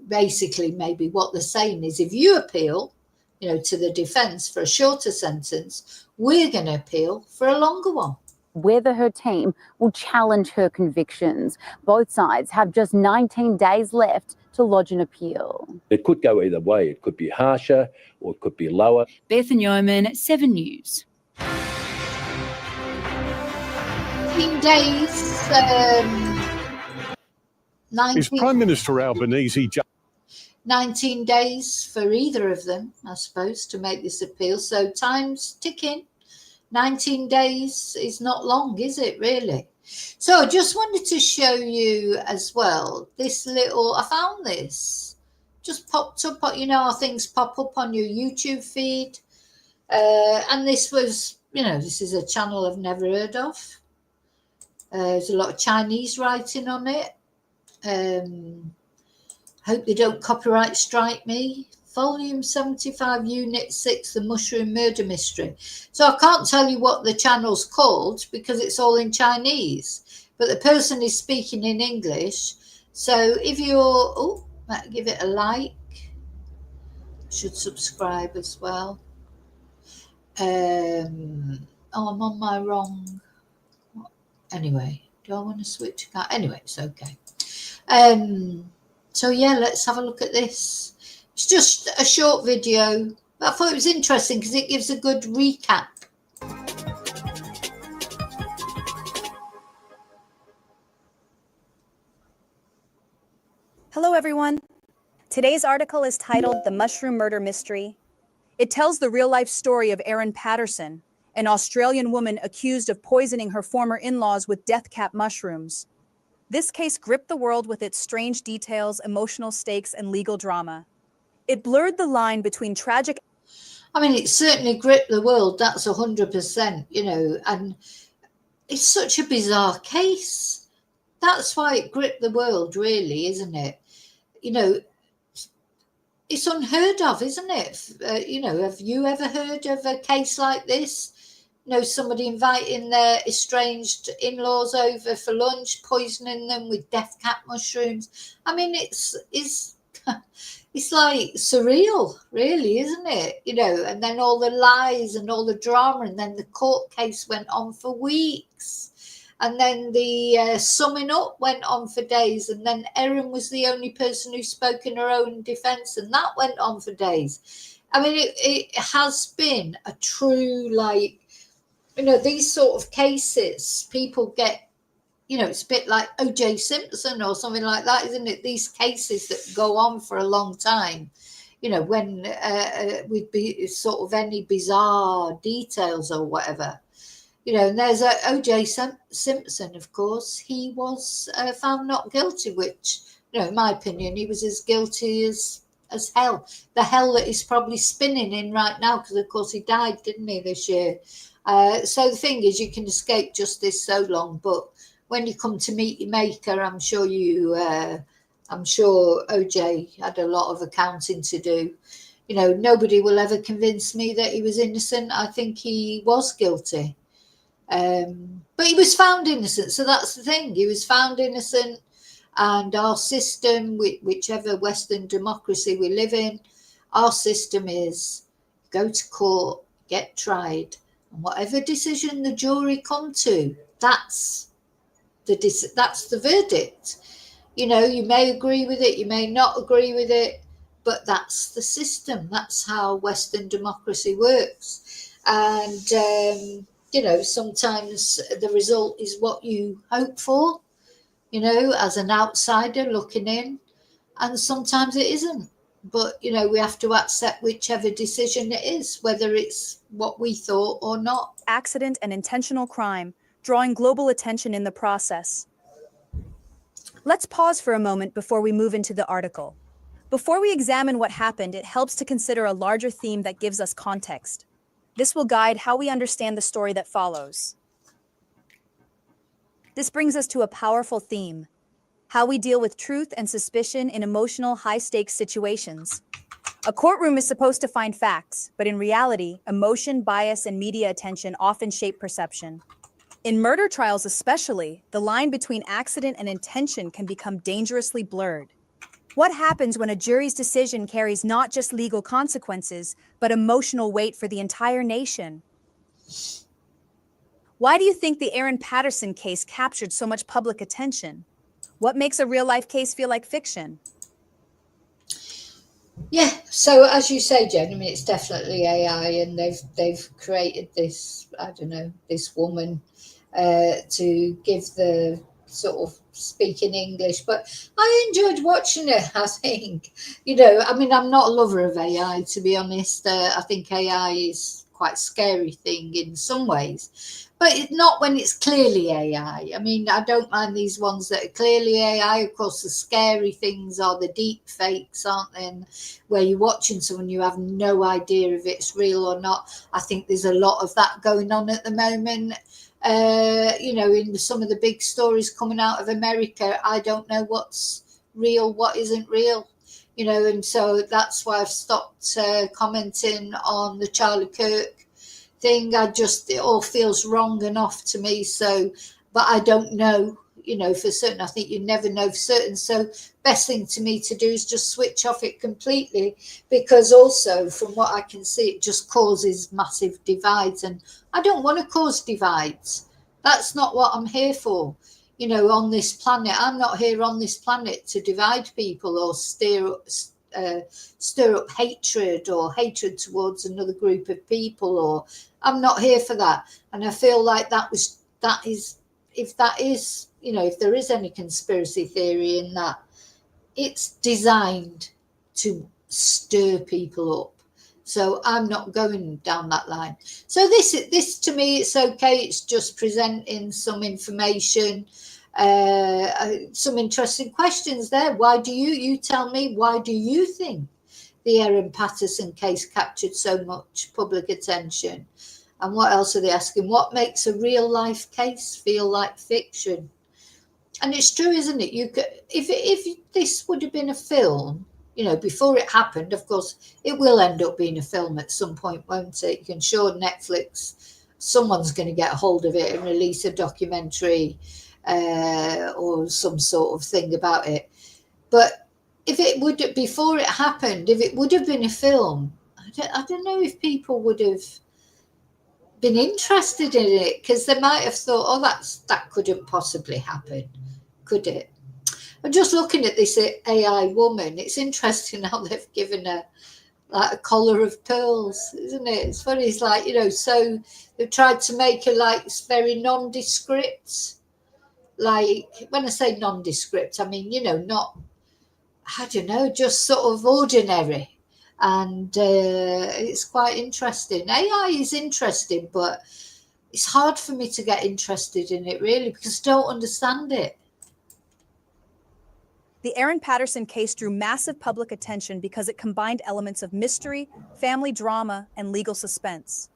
basically maybe what they're saying is if you appeal, to the defence for a shorter sentence, we're going to appeal for a longer one. Whether her team will challenge her convictions. Both sides have just 19 days left to lodge an appeal. It could go either way. It could be harsher or it could be lower. Beth and Yeoman, 7 News. days. 19, Is Prime Minister Albanese 19 days for either of them, I suppose, to make this appeal. So time's ticking. 19 days is not long, is it, really? So I just wanted to show you as well this little, I found this, just popped up, you know how things pop up on your YouTube feed. And this was, you know, this is a channel I've never heard of. There's a lot of Chinese writing on it. Hope they don't copyright strike me. Volume 75, Unit 6, The Mushroom Murder Mystery. So I can't tell you what the channel's called because it's all in Chinese. But the person is speaking in English. So if you're, give it a like. Should subscribe as well. I'm on my wrong. Anyway, do I want to switch? Anyway, it's okay. So yeah, let's have a look at this. It's just a short video, but I thought it was interesting because it gives a good recap. Hello, everyone. Today's article is titled The Mushroom Murder Mystery. It tells the real-life story of Erin Patterson, an Australian woman accused of poisoning her former in-laws with death cap mushrooms. This case gripped the world with its strange details, emotional stakes, and legal drama. It blurred the line between tragic... I mean, it certainly gripped the world, that's 100%, you know, and it's such a bizarre case. That's why it gripped the world, really, isn't it? You know, it's unheard of, isn't it? You know, have you ever heard of a case like this? You know, somebody inviting their estranged in-laws over for lunch, poisoning them with death cap mushrooms. I mean, it's like surreal, really, isn't it? You know, and then all the lies and all the drama, and then the court case went on for weeks. And then the summing up went on for days. And then Erin was the only person who spoke in her own defence, and that went on for days. I mean, it has been a true, like, you know, these sort of cases, people get, you know, it's a bit like O.J. Simpson or something like that, isn't it? These cases that go on for a long time, you know, when with sort of any bizarre details or whatever. You know, and there's O.J. Simpson, of course. He was found not guilty, which, you know, in my opinion, he was as guilty as hell. The hell that he's probably spinning in right now, because, of course, he died, didn't he, this year? So the thing is, you can escape justice so long, but when you come to meet your maker, I'm sure O.J. had a lot of accounting to do. You know, nobody will ever convince me that he was innocent. I think he was guilty. But he was found innocent. So that's the thing. He was found innocent. And our system, whichever Western democracy we live in, our system is go to court, get tried. And whatever decision the jury come to, that's the verdict. You know, you may agree with it, you may not agree with it, but that's the system. That's how Western democracy works. And, you know, sometimes the result is what you hope for, you know, as an outsider looking in, and sometimes it isn't. But, you know, we have to accept whichever decision it is, whether it's what we thought or not. Accident and intentional crime, drawing global attention in the process. Let's pause for a moment before we move into the article. Before we examine what happened, it helps to consider a larger theme that gives us context. This will guide how we understand the story that follows. This brings us to a powerful theme: how we deal with truth and suspicion in emotional, high-stakes situations. A courtroom is supposed to find facts, but in reality, emotion, bias, and media attention often shape perception. In murder trials especially, the line between accident and intention can become dangerously blurred. What happens when a jury's decision carries not just legal consequences, but emotional weight for the entire nation? Why do you think the Erin Patterson case captured so much public attention? What makes a real-life case feel like fiction? Yeah, so as you say, Jen, I mean, it's definitely AI, and they've created this, I don't know, this woman to give the sort of speaking English, but I enjoyed watching it. I think, I mean, I'm not a lover of AI, to be honest. I think AI is quite a scary thing in some ways, but not when it's clearly AI. I mean, I don't mind these ones that are clearly AI. Of course, the scary things are the deep fakes, aren't they? And where you're watching someone, you have no idea if it's real or not. I think there's a lot of that going on at the moment. In some of the big stories coming out of America, I don't know what's real, what isn't real, and so that's why I've stopped commenting on the Charlie Kirk thing. It all feels wrong enough to me. So, but I don't know, for certain. I think you never know for certain. So best thing to me to do is just switch off it completely, because also from what I can see, it just causes massive divides, and I don't want to cause divides. That's not what I'm here for. On this planet, I'm not here on this planet to divide people or stir up hatred towards another group of people, or I'm not here for that. And I feel like if there is any conspiracy theory in that, it's designed to stir people up. So I'm not going down that line. So this to me, it's okay. It's just presenting some information, some interesting questions there. Why do you tell me, why do you think the Erin Patterson case captured so much public attention? And what else are they asking? What makes a real life case feel like fiction? And it's true, isn't it? If this would have been a film, before it happened, of course, it will end up being a film at some point, won't it? You can show Netflix, someone's going to get a hold of it and release a documentary or some sort of thing about it. But before it happened, if it would have been a film, I don't know if people would have been interested in it, because they might have thought, oh, that couldn't possibly happen, could it? I'm just looking at this AI woman. It's interesting how they've given her like a collar of pearls, isn't it? It's funny. It's like, so they've tried to make her like very nondescript. Like, when I say nondescript, I mean, not, I don't know, just sort of ordinary. And it's quite interesting. AI is interesting, but it's hard for me to get interested in it, really, because I don't understand it. The Erin Patterson case drew massive public attention because it combined elements of mystery, family drama, and legal suspense.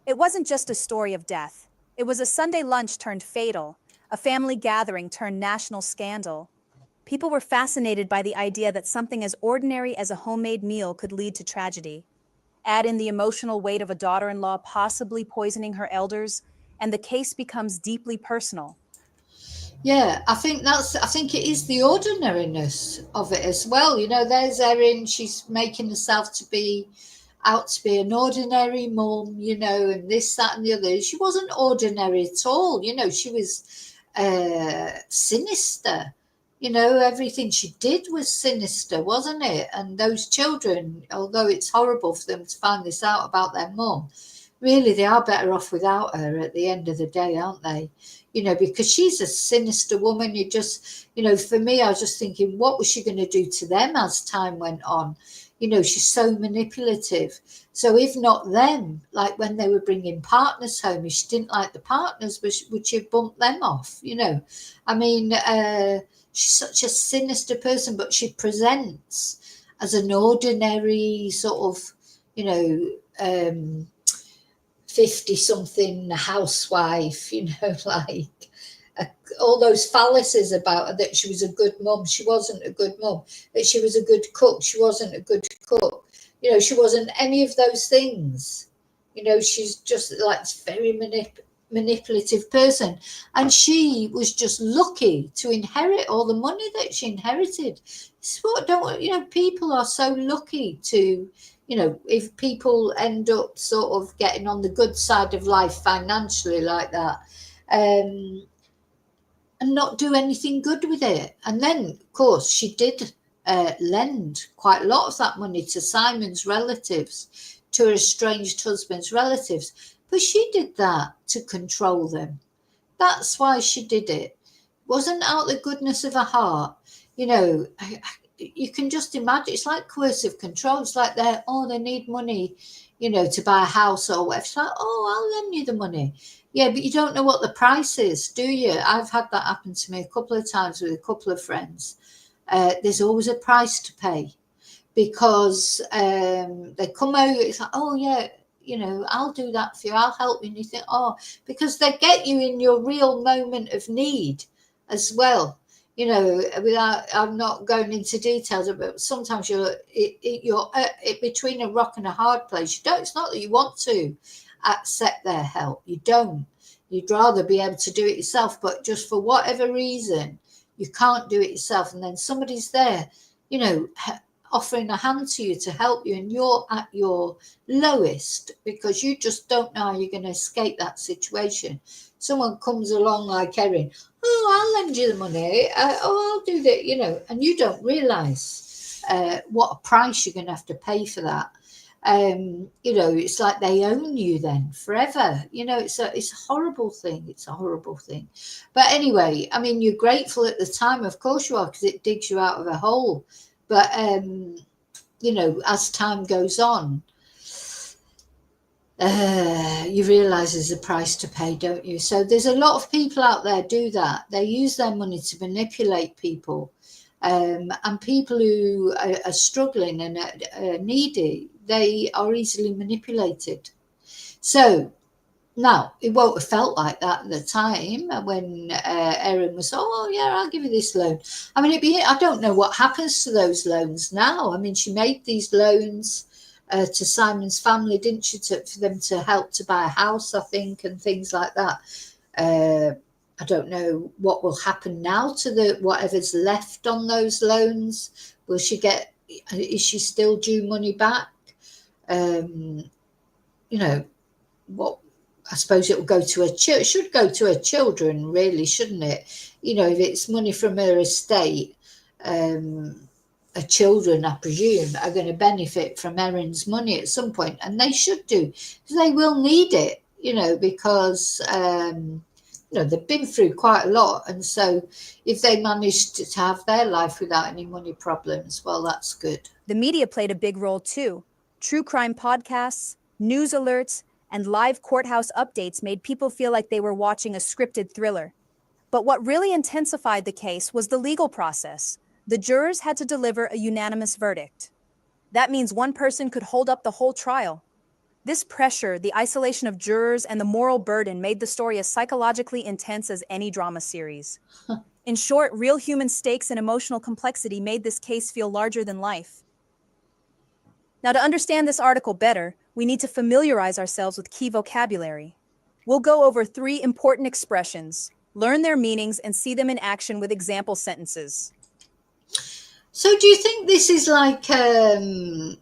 It wasn't just a story of death. It was a Sunday lunch turned fatal, a family gathering turned national scandal. People were fascinated by the idea that something as ordinary as a homemade meal could lead to tragedy. Add in the emotional weight of a daughter-in-law possibly poisoning her elders, and the case becomes deeply personal. Yeah, I think it is the ordinariness of it as well. There's Erin, she's making herself out to be an ordinary mum, and this, that, and the other. She wasn't ordinary at all. She was sinister. Everything she did was sinister, wasn't it? And those children, although it's horrible for them to find this out about their mum, really they are better off without her at the end of the day, aren't they? Because she's a sinister woman. For me, I was just thinking, what was she going to do to them as time went on? She's so manipulative. So if not them, like when they were bringing partners home, if she didn't like the partners, would she bump them off? I mean, she's such a sinister person, but she presents as an ordinary sort of, 50-something housewife, like all those fallacies about her, that she was a good mum. She wasn't a good mum. That she was a good cook. She wasn't a good cook. She wasn't any of those things. She's just like this very manipulative person. And she was just lucky to inherit all the money that she inherited. This is what people are so lucky to, if people end up sort of getting on the good side of life financially like that, and not do anything good with it. And then, of course, she did lend quite a lot of that money to Simon's relatives, to her estranged husband's relatives. But she did that to control them. That's why she did it. It wasn't out the goodness of her heart. You know, you can just imagine, it's like coercive control. It's like they need money, you know, to buy a house or whatever. It's like, I'll lend you the money. Yeah, but you don't know what the price is, do you? I've had that happen to me a couple of times with a couple of friends. There's always a price to pay, because they come out, it's like, oh yeah, you know, I'll do that for you, I'll help you. And you think, because they get you in your real moment of need as well. You know, I'm not going into details, but sometimes you're between a rock and a hard place. It's not that you want to accept their help. You don't. You'd rather be able to do it yourself, but just for whatever reason, you can't do it yourself. And then somebody's there, you know, offering a hand to you to help you, and you're at your lowest because you just don't know how you're going to escape that situation. Someone comes along like Erin, I'll lend you the money, I'll do that, you know, and you don't realise what a price you're going to have to pay for that. You know, it's like they own you then forever. You know, it's a horrible thing. It's a horrible thing. But anyway, I mean, you're grateful at the time, of course you are, because it digs you out of a hole. But you know, as time goes on, you realise there's a price to pay, don't you? So there's a lot of people out there do that. They use their money to manipulate people, and people who are struggling and are needy, they are easily manipulated. So now, it won't have felt like that at the time when Erin was, yeah, I'll give you this loan. I mean, I don't know what happens to those loans now. I mean, she made these loans to Simon's family, didn't she, for them to help to buy a house, I think, and things like that. I don't know what will happen now to whatever's left on those loans. Is she still due money back? You know, I suppose it will go to it should go to her children, really, shouldn't it? You know, if it's money from her estate, her children, I presume, are going to benefit from Erin's money at some point, and they should do, because they will need it, you know, because you know, they've been through quite a lot, and so if they managed to have their life without any money problems, well, that's good. The media played a big role too. True crime podcasts, news alerts, and live courthouse updates made people feel like they were watching a scripted thriller. But what really intensified the case was the legal process. The jurors had to deliver a unanimous verdict. That means one person could hold up the whole trial. This pressure, the isolation of jurors, and the moral burden made the story as psychologically intense as any drama series. In short, real human stakes and emotional complexity made this case feel larger than life. Now, to understand this article better, we need to familiarize ourselves with key vocabulary. We'll go over 3 important expressions, learn their meanings, and see them in action with example sentences. So do you think this is like a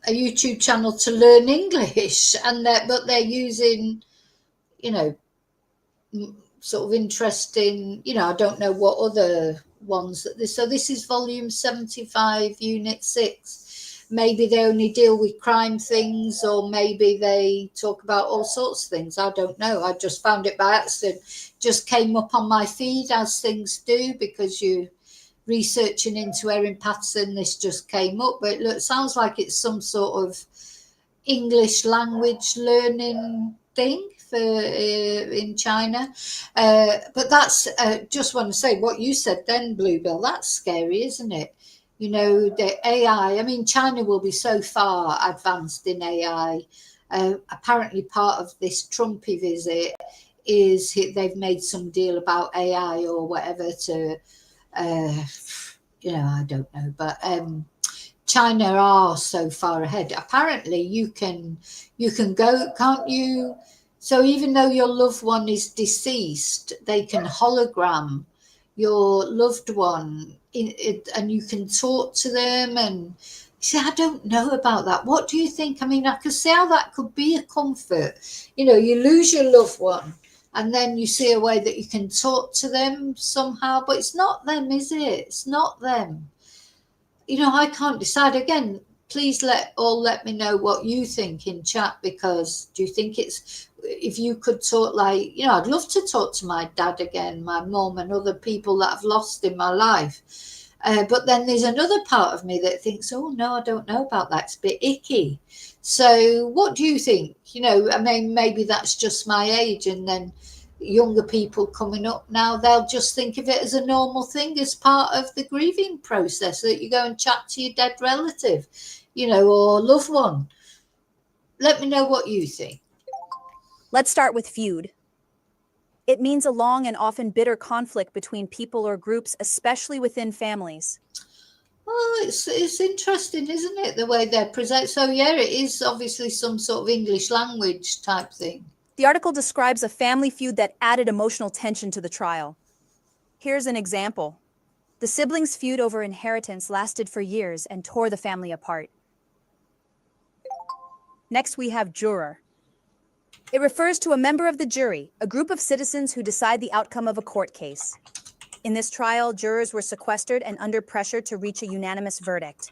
YouTube channel to learn English, but they're using, you know, sort of interesting, you know, I don't know what other ones. So this is volume 75, unit 6. Maybe they only deal with crime things, or maybe they talk about all sorts of things. I don't know. I just found it by accident. Just came up on my feed, as things do, because you researching into Erin Patterson, this just came up. But it sounds like it's some sort of English language learning thing for in China. But that's just want to say what you said then, Bluebell. That's scary, isn't it? You know, the AI, I mean, China will be so far advanced in AI. Apparently part of this Trumpy visit is they've made some deal about AI or whatever to, you know, I don't know. But China are so far ahead. Apparently you can go, can't you? So even though your loved one is deceased, they can hologram your loved one and you can talk to them. And see, I don't know about that. What do you think? I mean, I could see how that could be a comfort. You know, you lose your loved one and then you see a way that you can talk to them somehow, but it's not them, is it? It's not them. I can't decide. Again, please let me know what you think in chat, because do you think if you could talk, like, I'd love to talk to my dad again, my mum, and other people that I've lost in my life. But then there's another part of me that thinks, oh no, I don't know about that. It's a bit icky. So what do you think? I mean, maybe that's just my age, and then younger people coming up now, they'll just think of it as a normal thing, as part of the grieving process, that you go and chat to your dead relative, or loved one. Let me know what you think. Let's start with feud. It means a long and often bitter conflict between people or groups, especially within families. Oh, it's interesting, isn't it, the way they're presented? So yeah, it is obviously some sort of English language type thing. The article describes a family feud that added emotional tension to the trial. Here's an example. The siblings' feud over inheritance lasted for years and tore the family apart. Next, we have juror. It refers to a member of the jury, a group of citizens who decide the outcome of a court case. In this trial, jurors were sequestered and under pressure to reach a unanimous verdict.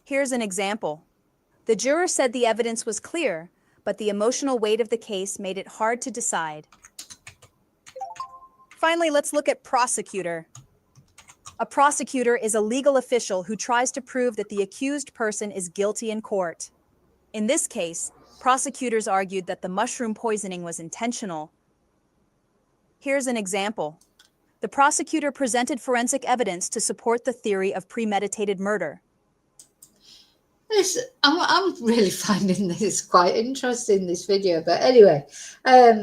Here's an example. The juror said the evidence was clear, but the emotional weight of the case made it hard to decide. Finally, let's look at prosecutor. A prosecutor is a legal official who tries to prove that the accused person is guilty in court. In this case, prosecutors argued that the mushroom poisoning was intentional. Here's an example. The prosecutor presented forensic evidence to support the theory of premeditated murder. I'm really finding this quite interesting, this video. But anyway, yeah,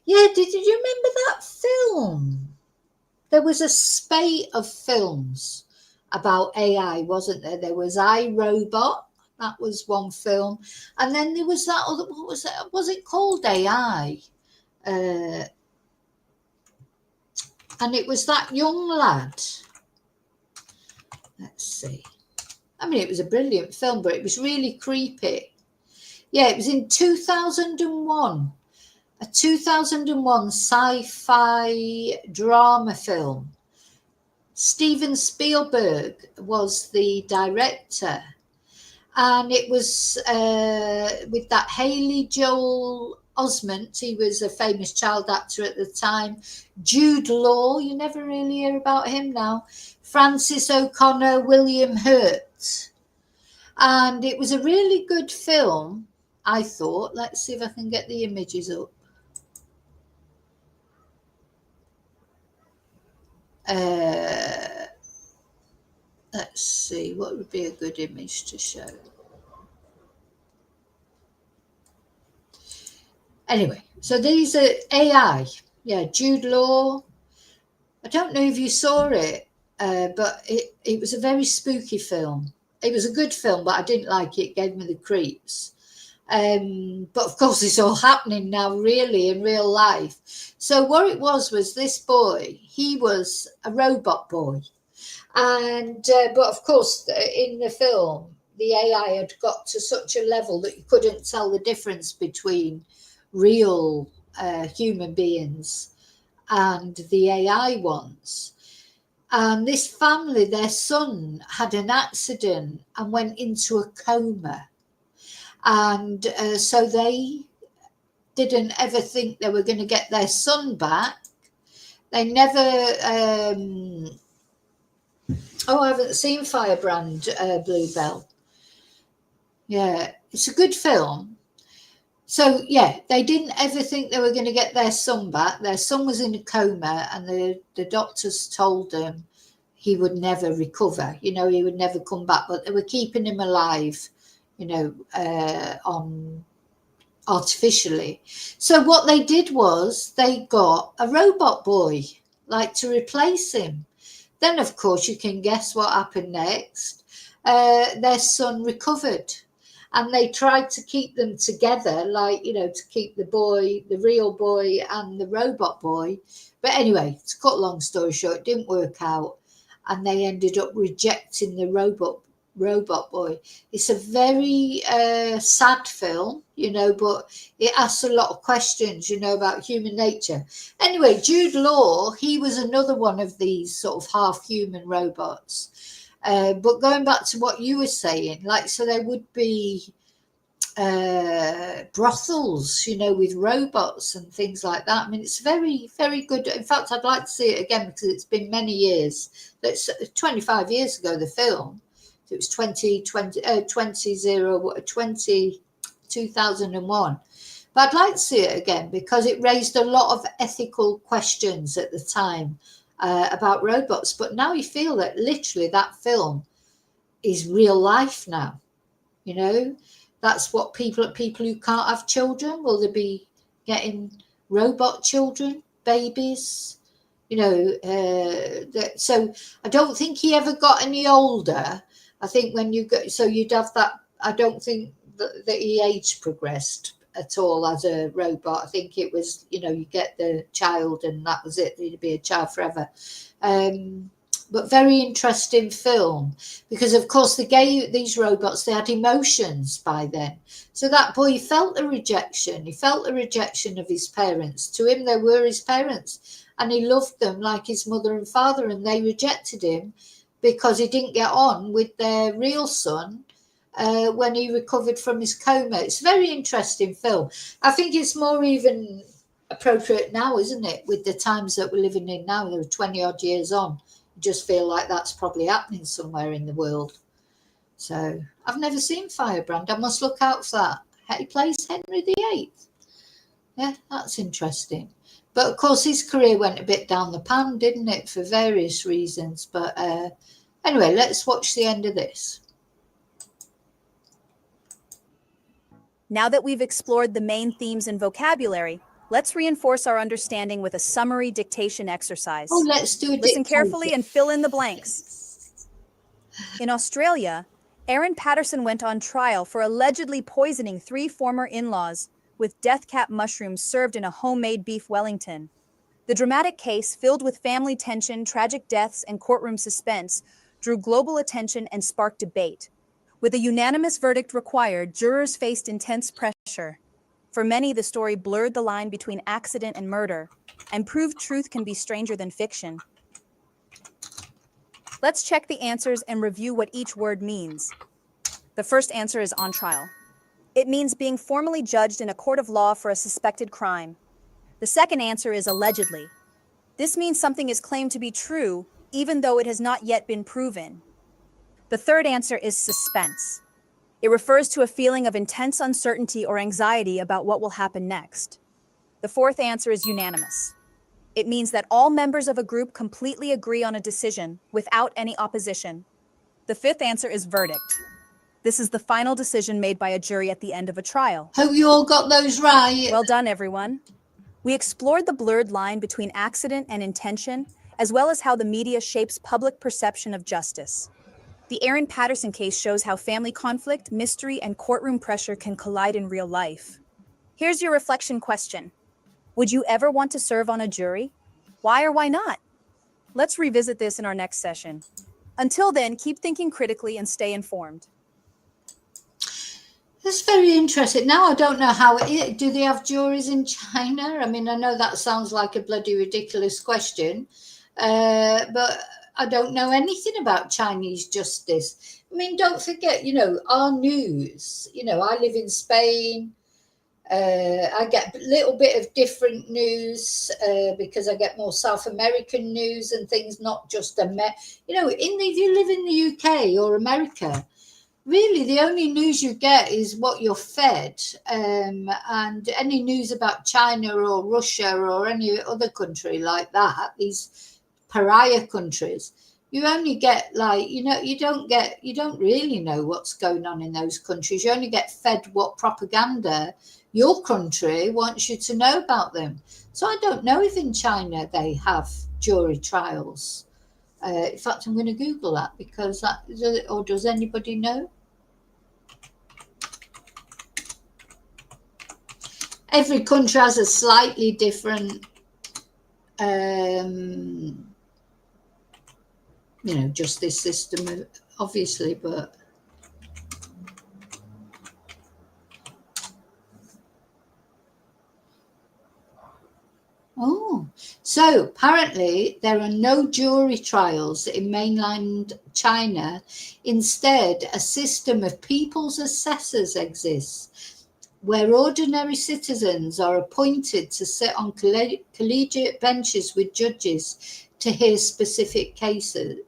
did you remember that film? There was a spate of films about AI, wasn't there? There was iRobot. That was one film. And then there was that other, what was it? Was it called AI? And it was that young lad. Let's see. I mean, it was a brilliant film, but it was really creepy. Yeah, it was in 2001. A 2001 sci-fi drama film. Steven Spielberg was the director. And it was with that Haley Joel Osment. He was a famous child actor at the time. Jude Law, you never really hear about him now. Francis O'Connor, William Hurt. And it was a really good film, I thought. Let's see if I can get the images up. Let's see, what would be a good image to show? Anyway, so these are AI. Yeah, Jude Law. I don't know if you saw it, but it was a very spooky film. It was a good film, but I didn't like it. It gave me the creeps. But of course, it's all happening now, really, in real life. So what it was this boy, he was a robot boy. And but of course, in the film, the AI had got to such a level that you couldn't tell the difference between real human beings and the AI ones. And this family, their son had an accident and went into a coma. And so they didn't ever think they were going to get their son back. They never... Oh, I haven't seen Firebrand Bluebell. Yeah, it's a good film. So, yeah, they didn't ever think they were going to get their son back. Their son was in a coma, and the doctors told them he would never recover. He would never come back. But they were keeping him alive, artificially. So what they did was they got a robot boy, to replace him. Then, of course, you can guess what happened next. Their son recovered, and they tried to keep them together, to keep the real boy and the robot boy. But anyway, to cut a long story short, it didn't work out, and they ended up rejecting the robot boy. It's a very sad film, but it asks a lot of questions, about human nature. Anyway, Jude Law, he was another one of these sort of half-human robots. But going back to what you were saying, like, so there would be brothels, you know, with robots and things like that. I mean, it's very, very good. In fact, I'd like to see it again because it's been many years. That's 25 years ago, the film. It was 2001. But I'd like to see it again because it raised a lot of ethical questions at the time about robots. But now you feel that literally that film is real life now, you know. That's what people who can't have children, will they be getting robot children, babies? You know, so I don't think he ever got any older. I think when you go, so you'd have that. I don't think that he age progressed at all as a robot. I think it was, you know, you get the child and that was it. He'd be a child forever. But very interesting film because, of course, these robots, they had emotions by then. So that boy felt the rejection. He felt the rejection of his parents. To him, they were his parents, and he loved them like his mother and father, and they rejected him because he didn't get on with their real son when he recovered from his coma. It's a very interesting film. I think it's more even appropriate now, isn't it, with the times that we're living in now? They're 20 odd years on. Just feel like that's probably happening somewhere in the world. So I've never seen Firebrand. I must look out for that. He plays Henry VIII. Yeah, that's interesting. But of course, his career went a bit down the pan, didn't it, for various reasons. But anyway, let's watch the end of this. Now that we've explored the main themes and vocabulary, let's reinforce our understanding with a summary dictation exercise. Oh, let's do it. Listen carefully and fill in the blanks. In Australia, Erin Patterson went on trial for allegedly poisoning 3 former in-laws with death cap mushrooms served in a homemade beef Wellington. The dramatic case, filled with family tension, tragic deaths, and courtroom suspense, drew global attention and sparked debate. With a unanimous verdict required, jurors faced intense pressure. For many, the story blurred the line between accident and murder, and proved truth can be stranger than fiction. Let's check the answers and review what each word means. The first answer is on trial. It means being formally judged in a court of law for a suspected crime. The second answer is allegedly. This means something is claimed to be true, even though it has not yet been proven. The third answer is suspense. It refers to a feeling of intense uncertainty or anxiety about what will happen next. The fourth answer is unanimous. It means that all members of a group completely agree on a decision without any opposition. The fifth answer is verdict. This is the final decision made by a jury at the end of a trial. Hope you all got those right. Well done, everyone. We explored the blurred line between accident and intention, as well as how the media shapes public perception of justice. The Erin Patterson case shows how family conflict, mystery, and courtroom pressure can collide in real life. Here's your reflection question. Would you ever want to serve on a jury? Why or why not? Let's revisit this in our next session. Until then, keep thinking critically and stay informed. That's very interesting. Now I don't know how do they have juries in China? I mean, I know that sounds like a bloody ridiculous question, but I don't know anything about Chinese justice. I mean, don't forget, you know, our news, you know, I live in Spain. I get a little bit of different news because I get more South American news and things, not just, you know, if you live in the UK or America, really the only news you get is what you're fed, and any news about China or Russia or any other country like that, these pariah countries, you only get, like, you know, you don't really know what's going on in those countries. You only get fed what propaganda your country wants you to know about them. So I don't know if in China they have jury trials. In fact, I'm going to Google that because or does anybody know? Every country has a slightly different you know, justice system, obviously, but So apparently there are no jury trials in mainland China. Instead, a system of people's assessors exists, where ordinary citizens are appointed to sit on collegiate benches with judges to hear specific cases.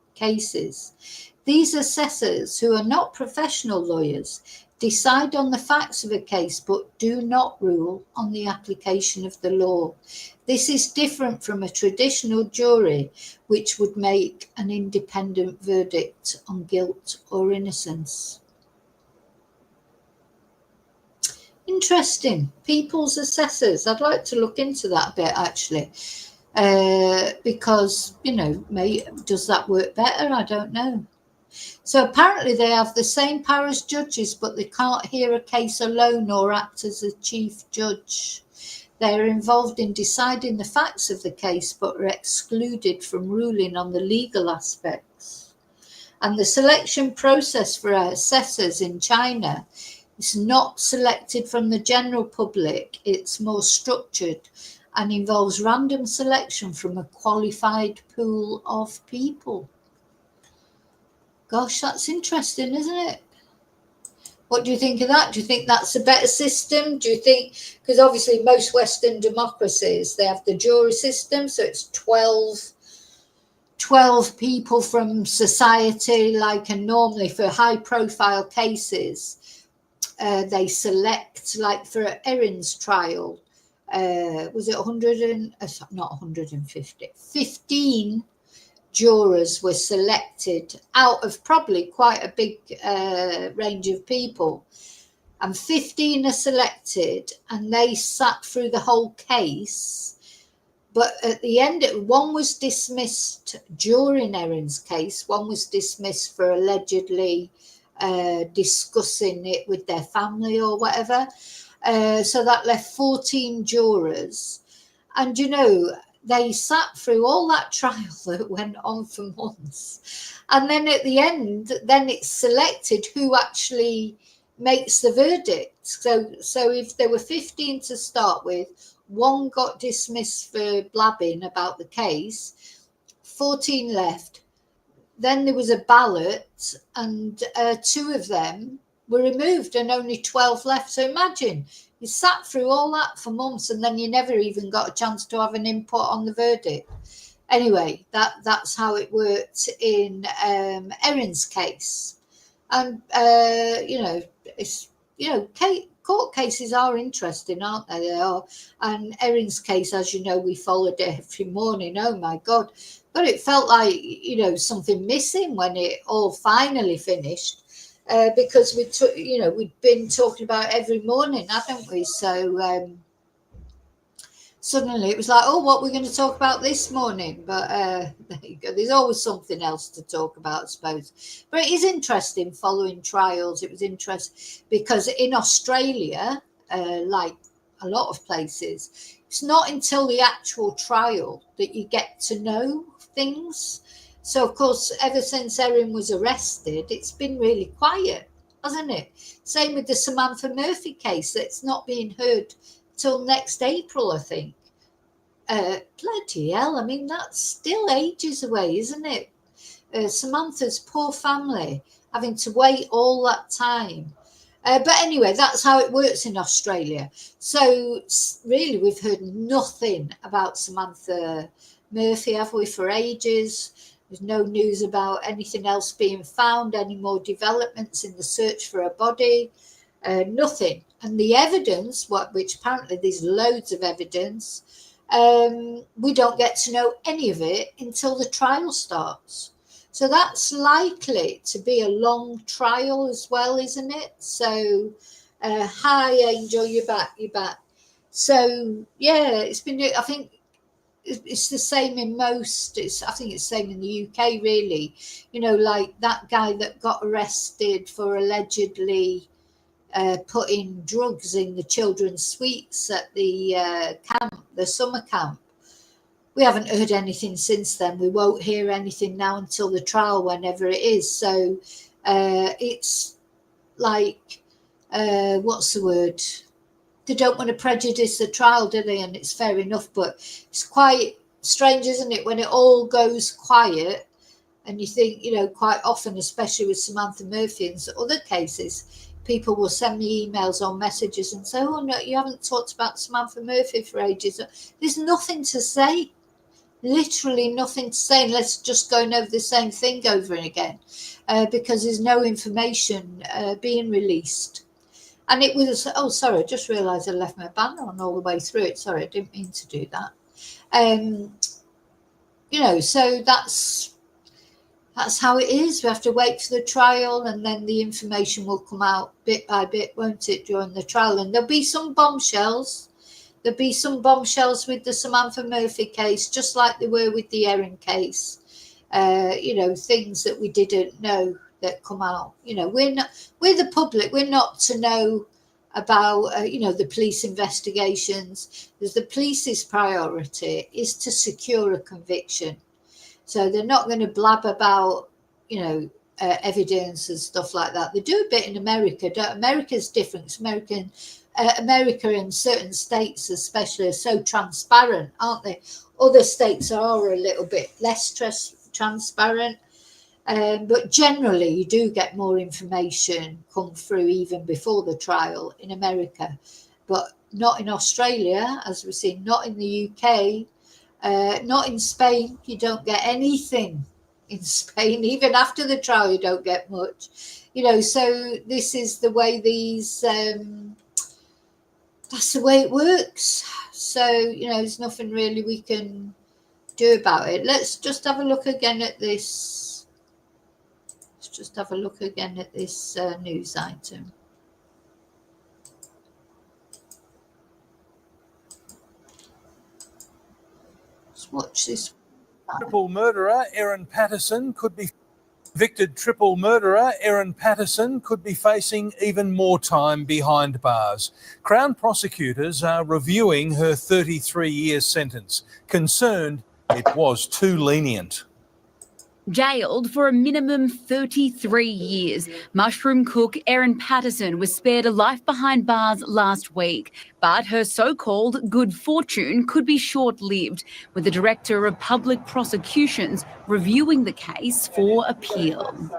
These assessors, who are not professional lawyers, decide on the facts of a case but do not rule on the application of the law. This is different from a traditional jury, which would make an independent verdict on guilt or innocence. Interesting. People's assessors. I'd like to look into that a bit, actually, because, you know, does that work better? I don't know. So apparently they have the same power as judges, but they can't hear a case alone or act as a chief judge. They are involved in deciding the facts of the case, but are excluded from ruling on the legal aspects. And the selection process for assessors in China is not selected from the general public. It's more structured and involves random selection from a qualified pool of people. Gosh, that's interesting, isn't it? What do you think of that? Do you think that's a better system? Do you think, because obviously most Western democracies, they have the jury system, so it's 12 people from society, like, and normally for high profile cases, they select, like for Erin's trial, was it 15 jurors were selected out of probably quite a big range of people, and 15 are selected, and they sat through the whole case. But at the end, one was dismissed during Erin's case. One was dismissed for allegedly discussing it with their family or whatever. So that left 14 jurors. And, you know, they sat through all that trial that went on for months. And then at the end, then it's selected who actually makes the verdict. So if there were 15 to start with, one got dismissed for blabbing about the case, 14 left. Then there was a ballot, and 2 of them were removed and only 12 left. So imagine, you sat through all that for months and then you never even got a chance to have an input on the verdict. Anyway, that's how it worked in Erin's case. And, you know, it's, you know, court cases are interesting, aren't they? They are. And Erin's case, as you know, we followed it every morning. Oh, my God. But it felt like, you know, something missing when it all finally finished. Because we'd been talking about it every morning, haven't we? So suddenly it was like, oh, what we're going to talk about this morning. But there you go. There's always something else to talk about, I suppose. But it is interesting following trials. It was interesting because in Australia, like a lot of places, it's not until the actual trial that you get to know things. So, of course, ever since Erin was arrested, it's been really quiet, hasn't it? Same with the Samantha Murphy case. That's not being heard till next April, I think. Bloody hell. I mean, that's still ages away, isn't it? Samantha's poor family having to wait all that time. But anyway, that's how it works in Australia. So, really, we've heard nothing about Samantha Murphy, have we, for ages? There's no news about anything else being found, any more developments in the search for a body, nothing. And the evidence, which apparently there's loads of evidence, we don't get to know any of it until the trial starts. So that's likely to be a long trial as well, isn't it? So, hi, Angel, you're back. So, yeah, it's been, I think, it's the same in most, I think it's the same in the UK, really. You know, like that guy that got arrested for allegedly putting drugs in the children's sweets at the camp, the summer camp. We haven't heard anything since then. We won't hear anything now until the trial, whenever it is. So it's like, what's the word? They don't want to prejudice the trial, do they? And it's fair enough, but it's quite strange, isn't it, when it all goes quiet and you think, you know, quite often, especially with Samantha Murphy and other cases, people will send me emails or messages and say, oh, no, you haven't talked about Samantha Murphy for ages. There's nothing to say, literally nothing to say. And let's just go over the same thing over and again because there's no information being released. And it was, oh, sorry, I just realised I left my banner on all the way through it. Sorry, I didn't mean to do that. You know, so that's how it is. We have to wait for the trial, and then the information will come out bit by bit, won't it, during the trial? And there'll be some bombshells. There'll be some bombshells with the Samantha Murphy case, just like there were with the Erin case. You know, things that we didn't know that come out. You know, we're the public. We're not to know about, you know, the police investigations. Because the police's priority is to secure a conviction. So they're not going to blab about, you know, evidence and stuff like that. They do a bit in America. America's different. America and certain states especially are so transparent, aren't they? Other states are a little bit less transparent. But generally, you do get more information come through even before the trial in America, but not in Australia, as we've seen, not in the UK, not in Spain. You don't get anything in Spain. Even after the trial, you don't get much. You know, so this is the way these, that's the way it works. So, you know, there's nothing really we can do about it. Let's just have a look again at this. Just have a look again at this news item. Let's watch this. Triple murderer Erin Patterson could be convicted. Triple murderer Erin Patterson could be facing even more time behind bars. Crown prosecutors are reviewing her 33-year sentence, concerned it was too lenient. Jailed for a minimum 33 years, mushroom cook Erin Patterson was spared a life behind bars last week, but her so-called good fortune could be short-lived, with the Director of Public Prosecutions reviewing the case for appeal.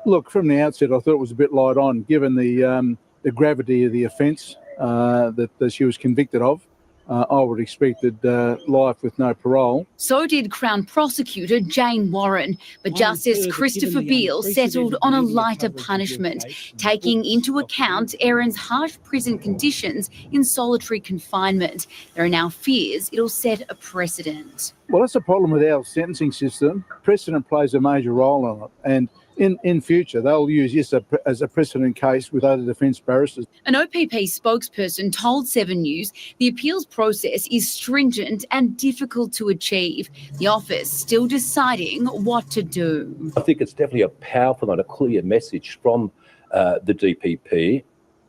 Look, from the outset, I thought it was a bit light on, given the gravity of the offence that she was convicted of. I would have expected life with no parole. So did Crown Prosecutor Jane Warren, but Justice Christopher Beale settled on a lighter punishment, taking into account Erin's harsh prison conditions in solitary confinement. There are now fears it'll set a precedent. Well, that's a problem with our sentencing system. Precedent plays a major role in it, and in future they'll use this as a precedent case with other defence barristers. An OPP spokesperson told 7 News the appeals process is stringent and difficult to achieve. The office still deciding what to do. I think it's definitely a powerful and a clear message from the DPP.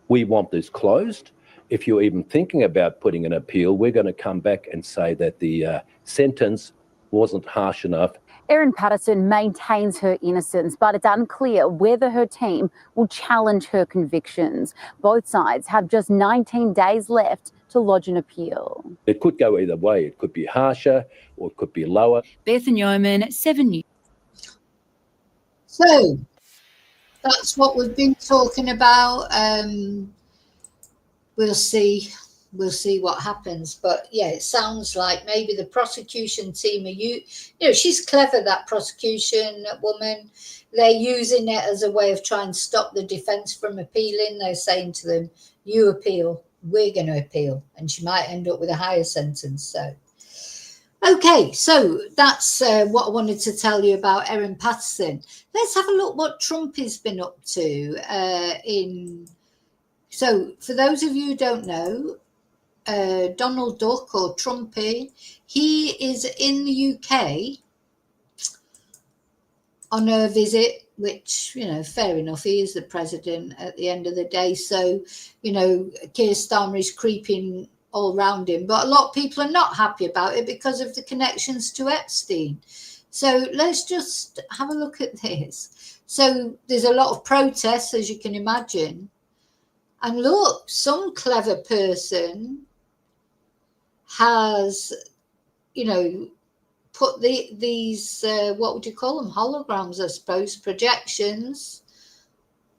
We want this closed. If you're even thinking about putting an appeal, we're going to come back and say that the sentence wasn't harsh enough. Erin Patterson maintains her innocence, but it's unclear whether her team will challenge her convictions. Both sides have just 19 days left to lodge an appeal. It could go either way. It could be harsher or it could be lower. Beth Yeoman, 7 News. So that's what we've been talking about. We'll see what happens, but yeah, it sounds like maybe the prosecution team are you know, she's clever, that prosecution woman. They're using it as a way of trying to stop the defense from appealing. They're saying to them, you appeal, we're going to appeal, and she might end up with a higher sentence. So okay, so that's what I wanted to tell you about Erin Patterson. Let's have a look what Trump has been up to so for those of you who don't know, Donald Duck, or Trumpy, he is in the UK on a visit, which, you know, fair enough, he is the president at the end of the day. So, you know, Keir Starmer is creeping all around him, but a lot of people are not happy about it because of the connections to Epstein. So let's just have a look at this. So there's a lot of protests, as you can imagine. And look, some clever person has, you know, put these what would you call them, holograms, I suppose, projections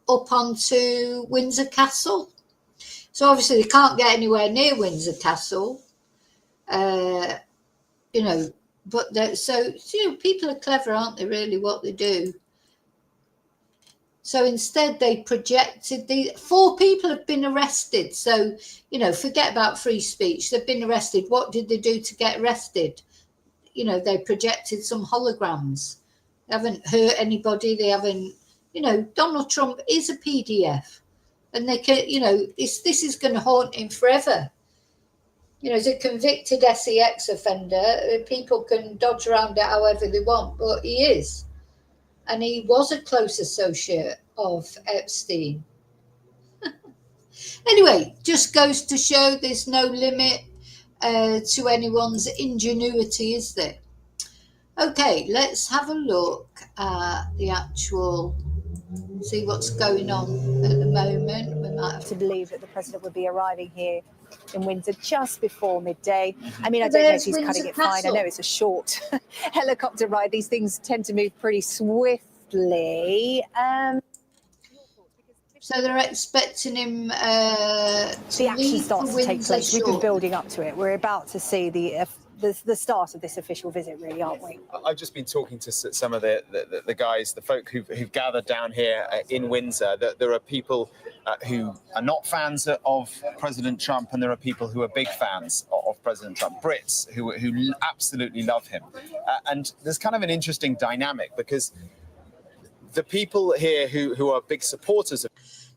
up onto Windsor Castle. So obviously they can't get anywhere near Windsor Castle, you know, but so you know, people are clever, aren't they, really, what they do. So instead they projected, 4 people have been arrested. So, you know, forget about free speech. They've been arrested. What did they do to get arrested? You know, they projected some holograms. They haven't hurt anybody. They haven't, you know, Donald Trump is a PDF. And they can, you know, this is going to haunt him forever. You know, as a convicted SEX offender, people can dodge around it however they want, but he is. And he was a close associate of Epstein. Anyway, just goes to show there's no limit to anyone's ingenuity, is there? Okay, let's have a look at the actual, see what's going on at the moment. We might have to believe that the president would be arriving here in Windsor just before midday. I mean, I don't know if he's cutting it fine. I know it's a short helicopter ride. These things tend to move pretty swiftly. So they're expecting him the action starts to take place. We've been building up to it. We're about to see the start of this official visit, really, aren't we? I've just been talking to some of the guys, the folk who've gathered down here in Windsor. There are people who are not fans of President Trump, and there are people who are big fans of President Trump, Brits who absolutely love him. And there's kind of an interesting dynamic, because the people here who are big supporters of...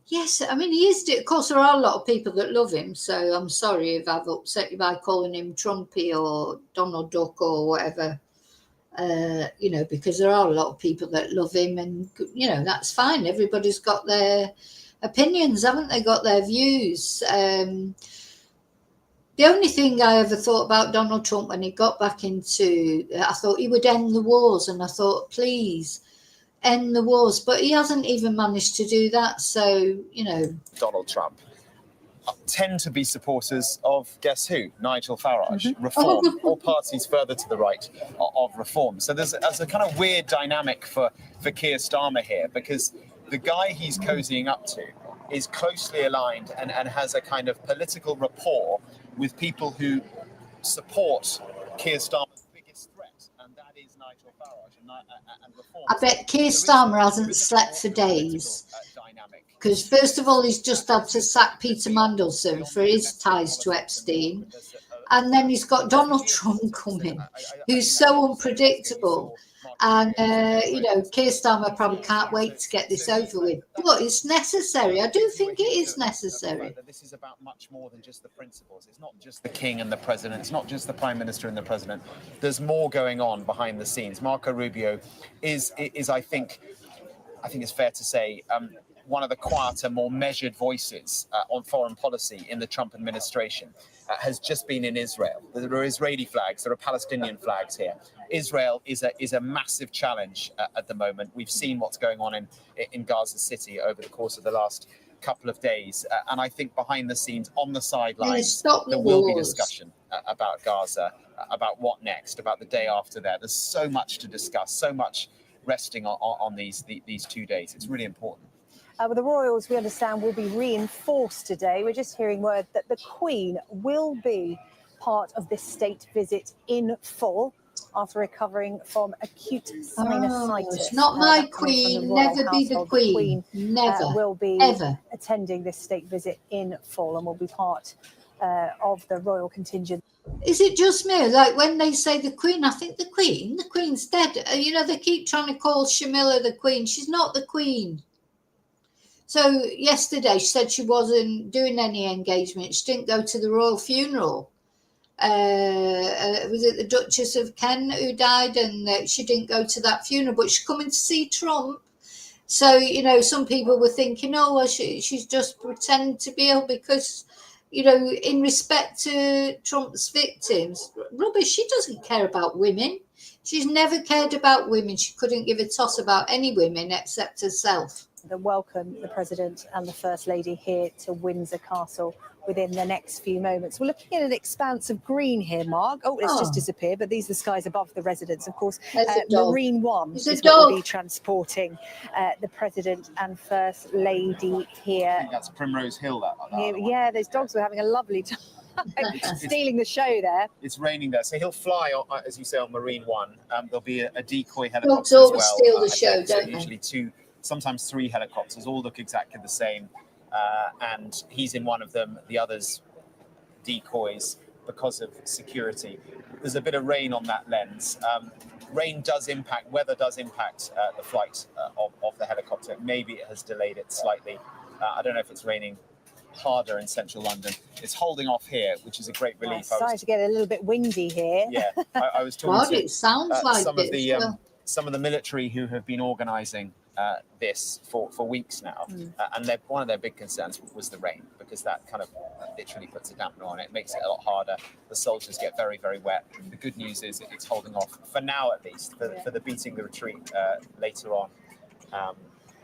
Yes, I mean, he is. Of course, there are a lot of people that love him, so I'm sorry if I've upset you by calling him Trumpy or Donald Duck or whatever, you know, because there are a lot of people that love him, and, you know, that's fine. Everybody's got their opinions, haven't they? Got their views. The only thing I ever thought about Donald Trump when he got back into, I thought he would end the wars, and I thought, please, end the wars, but he hasn't even managed to do that. So, you know, Donald Trump tend to be supporters of, guess who? Nigel Farage. Reform. All parties further to the right of reform. So there's a kind of weird dynamic for Keir Starmer here, because the guy he's cozying up to is closely aligned and has a kind of political rapport with people who support Keir Starmer's biggest threat, and that is Nigel Farage and reform. I bet Keir Starmer hasn't slept for days, because first of all, he's just had to sack Peter Mandelson for his ties to Epstein, and then he's got Donald Trump coming, who's so unpredictable. And, you know, Keir Starmer probably can't wait to get this over with. But it's necessary. I do think it is necessary. This is about much more than just the principles. It's not just the king and the president. It's not just the prime minister and the president. There's more going on behind the scenes. Marco Rubio is I think it's fair to say, one of the quieter, more measured voices on foreign policy in the Trump administration. Has just been in Israel. There are Israeli flags, there are Palestinian flags here. Israel is a massive challenge at the moment. We've seen what's going on in Gaza City over the course of the last couple of days. And I think behind the scenes, on the sidelines, there will be discussion about Gaza, about what next, about the day after that. There's so much to discuss, so much resting on these 2 days. It's really important. Well, the royals, we understand, will be reinforced today. We're just hearing word that the Queen will be part of this state visit in full after recovering from acute sinusitis. It's not my Queen, never be the Queen. Never, will be ever attending this state visit in full and will be part of the royal contingent. Is it just me? Like when they say the Queen, I think the Queen's dead. You know, they keep trying to call Shamila the Queen. She's not the Queen. So yesterday she said she wasn't doing any engagement. She didn't go to the royal funeral. Was it the Duchess of Kent who died? And she didn't go to that funeral, but she's coming to see Trump. So, you know, some people were thinking, oh, well, she's just pretending to be ill because, you know, in respect to Trump's victims. Rubbish, she doesn't care about women. She's never cared about women. She couldn't give a toss about any women except herself. that welcome the President and the First Lady here to Windsor Castle within the next few moments. We're looking at an expanse of green here, Mark. Oh, it's just disappeared, but these are the skies above the residence. Of course, Marine One is what will be transporting the President and First Lady here. I think that's Primrose Hill. Yeah, those dogs were having a lovely time. Stealing the show there. It's raining there, so he'll fly, as you say, on Marine One. There'll be a decoy helicopter Dogs always as well. steal the show, don't they? Usually 2, sometimes 3 helicopters, all look exactly the same. And he's in one of them, the others decoys because of security. There's a bit of rain on that lens. Weather does impact the flight of the helicopter. Maybe it has delayed it slightly. I don't know if it's raining harder in central London. It's holding off here, which is a great relief. It's starting to get a little bit windy here. Yeah, I was talking to it sounds like some of the military who have been organising this for weeks now, and one of their big concerns was the rain, because that kind of literally puts a dampener on it, makes it a lot harder. The soldiers get very, very wet. The good news is it's holding off for now, at least, for the beating the retreat later on.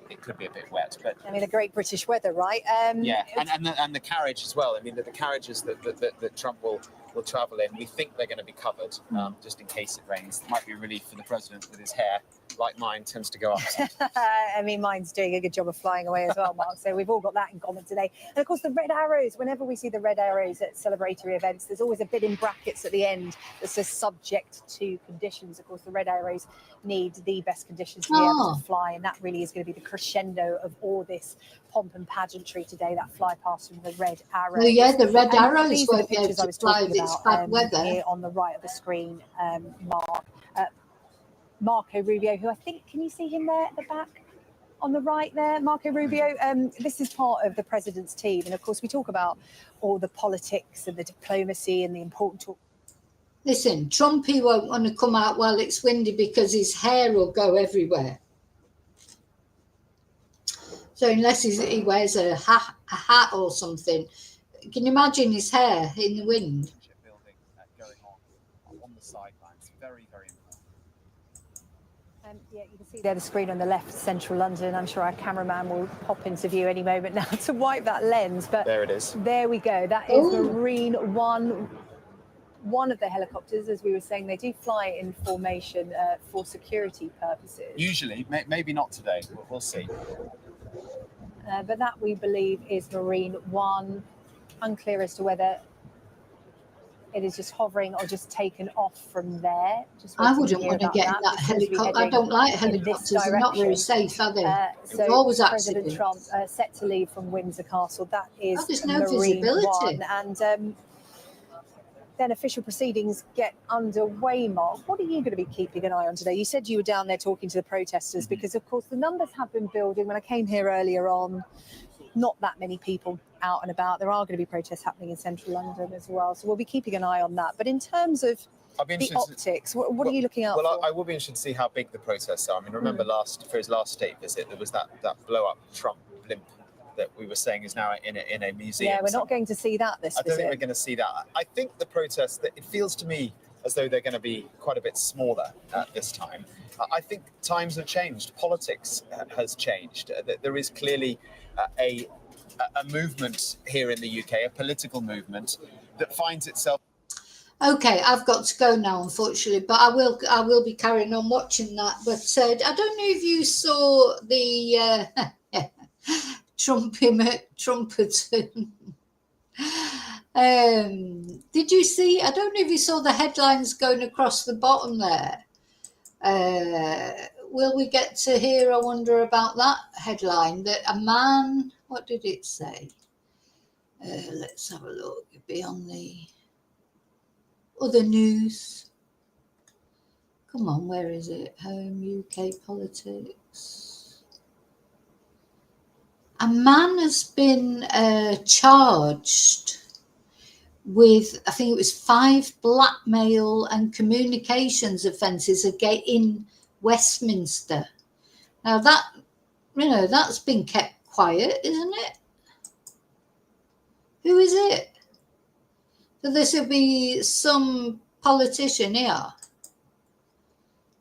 It could be a bit wet, but I mean, the great British weather, right? Yeah, and the carriage as well. I mean, the carriages that Trump will travel in, we think they're going to be covered, just in case it rains. It might be a relief for the president with his hair, like mine, tends to go up. I mean, mine's doing a good job of flying away as well, Mark. So we've all got that in common today. And of course, the red arrows, whenever we see the red arrows at celebratory events, there's always a bit in brackets at the end that says subject to conditions. Of course, the red arrows need the best conditions to be able to fly. And that really is going to be the crescendo of all this pomp and pageantry today, that fly past from the red arrows. Oh, yeah, the red arrows these are the pictures I was talking about bad weather. Here on the right of the screen, Mark. Marco Rubio, who I think, can you see him there at the back on the right there? Marco Rubio, this is part of the president's team. And of course, we talk about all the politics and the diplomacy and the important talk. Listen, Trumpy won't want to come out while it's windy because his hair will go everywhere. So unless he wears a hat or something, can you imagine his hair in the wind? Building going on the sidelines, very, very important. Yeah, you can see there the screen on the left, central London. I'm sure our cameraman will pop into view any moment now to wipe that lens. But there it is. There we go. That is Marine One. One of the helicopters, as we were saying, they do fly in formation for security purposes. Usually, maybe not today. We'll see. But that, we believe, is Marine One. Unclear as to whether it is just hovering or just taken off from there. I wouldn't want to get in that helicopter. I don't like helicopters. They're not very safe, are they? So always President accidents. Trump set to leave from Windsor Castle. That is there's no Marine visibility. One. And then official proceedings get underway, Mark. What are you going to be keeping an eye on today? You said you were down there talking to the protesters because, of course, the numbers have been building. When I came here earlier on, not that many people out and about. There are going to be protests happening in central London as well. So we'll be keeping an eye on that. But in terms of the optics, what are you looking out for? Well, I will be interested to see how big the protests are. I mean, remember for his last state visit, there was that blow-up Trump blimp that we were saying is now in a museum. Yeah, we're not going to see that this visit. I don't think we're going to see that. I think the protests, it feels to me as though they're going to be quite a bit smaller at this time. I think times have changed. Politics has changed. There is clearly a movement here in the UK, a political movement that finds itself. Okay, I've got to go now, unfortunately, but I will be carrying on watching that. But I don't know if you saw the Trumperton. Did you see? I don't know if you saw the headlines going across the bottom there. Will we get to hear, I wonder, about that headline? That a man, what did it say? Let's have a look. It'd be on the other news. Come on, where is it? Home, UK politics. A man has been charged with, I think it was 5 blackmail and communications offences in Westminster. Now that, that's been kept quiet, isn't it? Who is it? So this will be some politician here.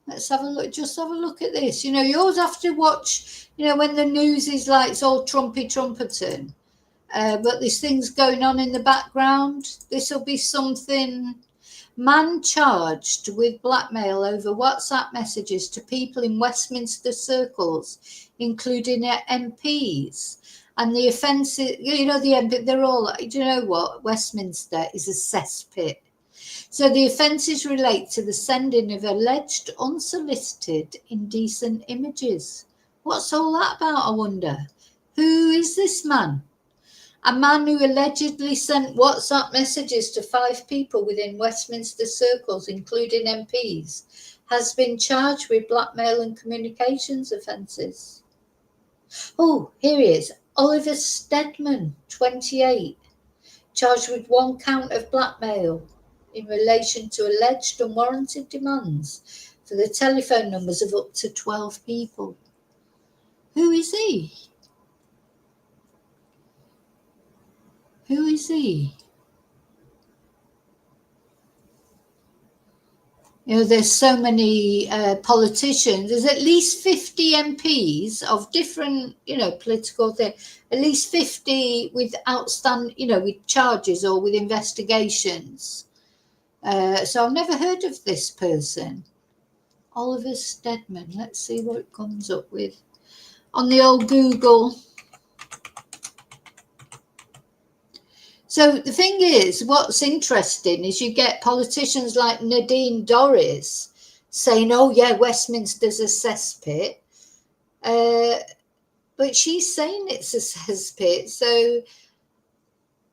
Let's have a look. Just have a look at this. You know, you always have to watch, you know, when the news is like it's all Trumperton. But there's things going on in the background. This will be something. Man charged with blackmail over WhatsApp messages to people in Westminster circles, including MPs. And the offences, you know, the MP, they're all, do you know what? Westminster is a cesspit. So the offences relate to the sending of alleged unsolicited indecent images. What's all that about, I wonder? Who is this man? A man who allegedly sent WhatsApp messages to 5 people within Westminster circles, including MPs, has been charged with blackmail and communications offences. Oh, here he is. Oliver Steadman, 28, charged with 1 count of blackmail in relation to alleged unwarranted demands for the telephone numbers of up to 12 people. Who is he? Who is he? You know, there's so many politicians. There's at least 50 MPs of different, you know, political things. At least 50 with outstanding, you know, with charges or with investigations. So I've never heard of this person. Oliver Steadman. Let's see what it comes up with on the old Google. So the thing is, what's interesting is you get politicians like Nadine Dorries saying, oh, yeah, Westminster's a cesspit. But she's saying it's a cesspit. So,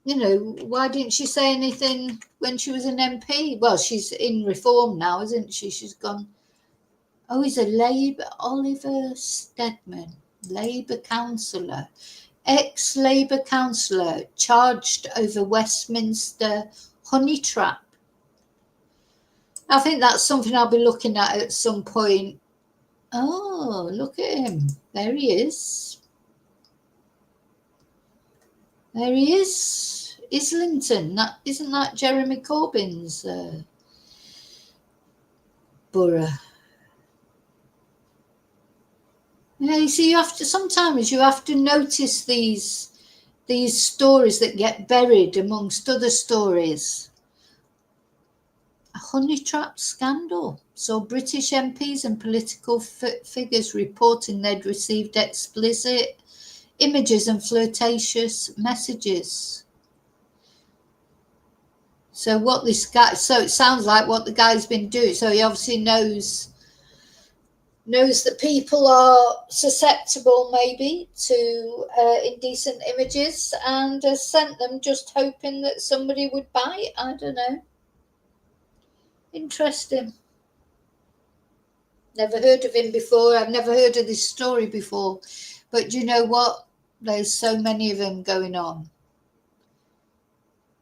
you know, why didn't she say anything when she was an MP? Well, she's in reform now, isn't she? She's gone. Oh, he's a Labour. Oliver Steadman, Labour councillor. Ex-Labour councillor charged over Westminster honey trap. I think that's something I'll be looking at some point. Oh, look at him. There he is. There he is. Islington. Isn't that Jeremy Corbyn's borough? Yeah, you see, sometimes you have to notice these stories that get buried amongst other stories. A honey trap scandal. So British MPs and political figures reporting they'd received explicit images and flirtatious messages. So it sounds like what the guy's been doing. So he obviously knows that people are susceptible maybe to indecent images and has sent them just hoping that somebody would buy it. I don't know. Interesting. Never heard of him before. I've never heard of this story before. But you know what? There's so many of them going on.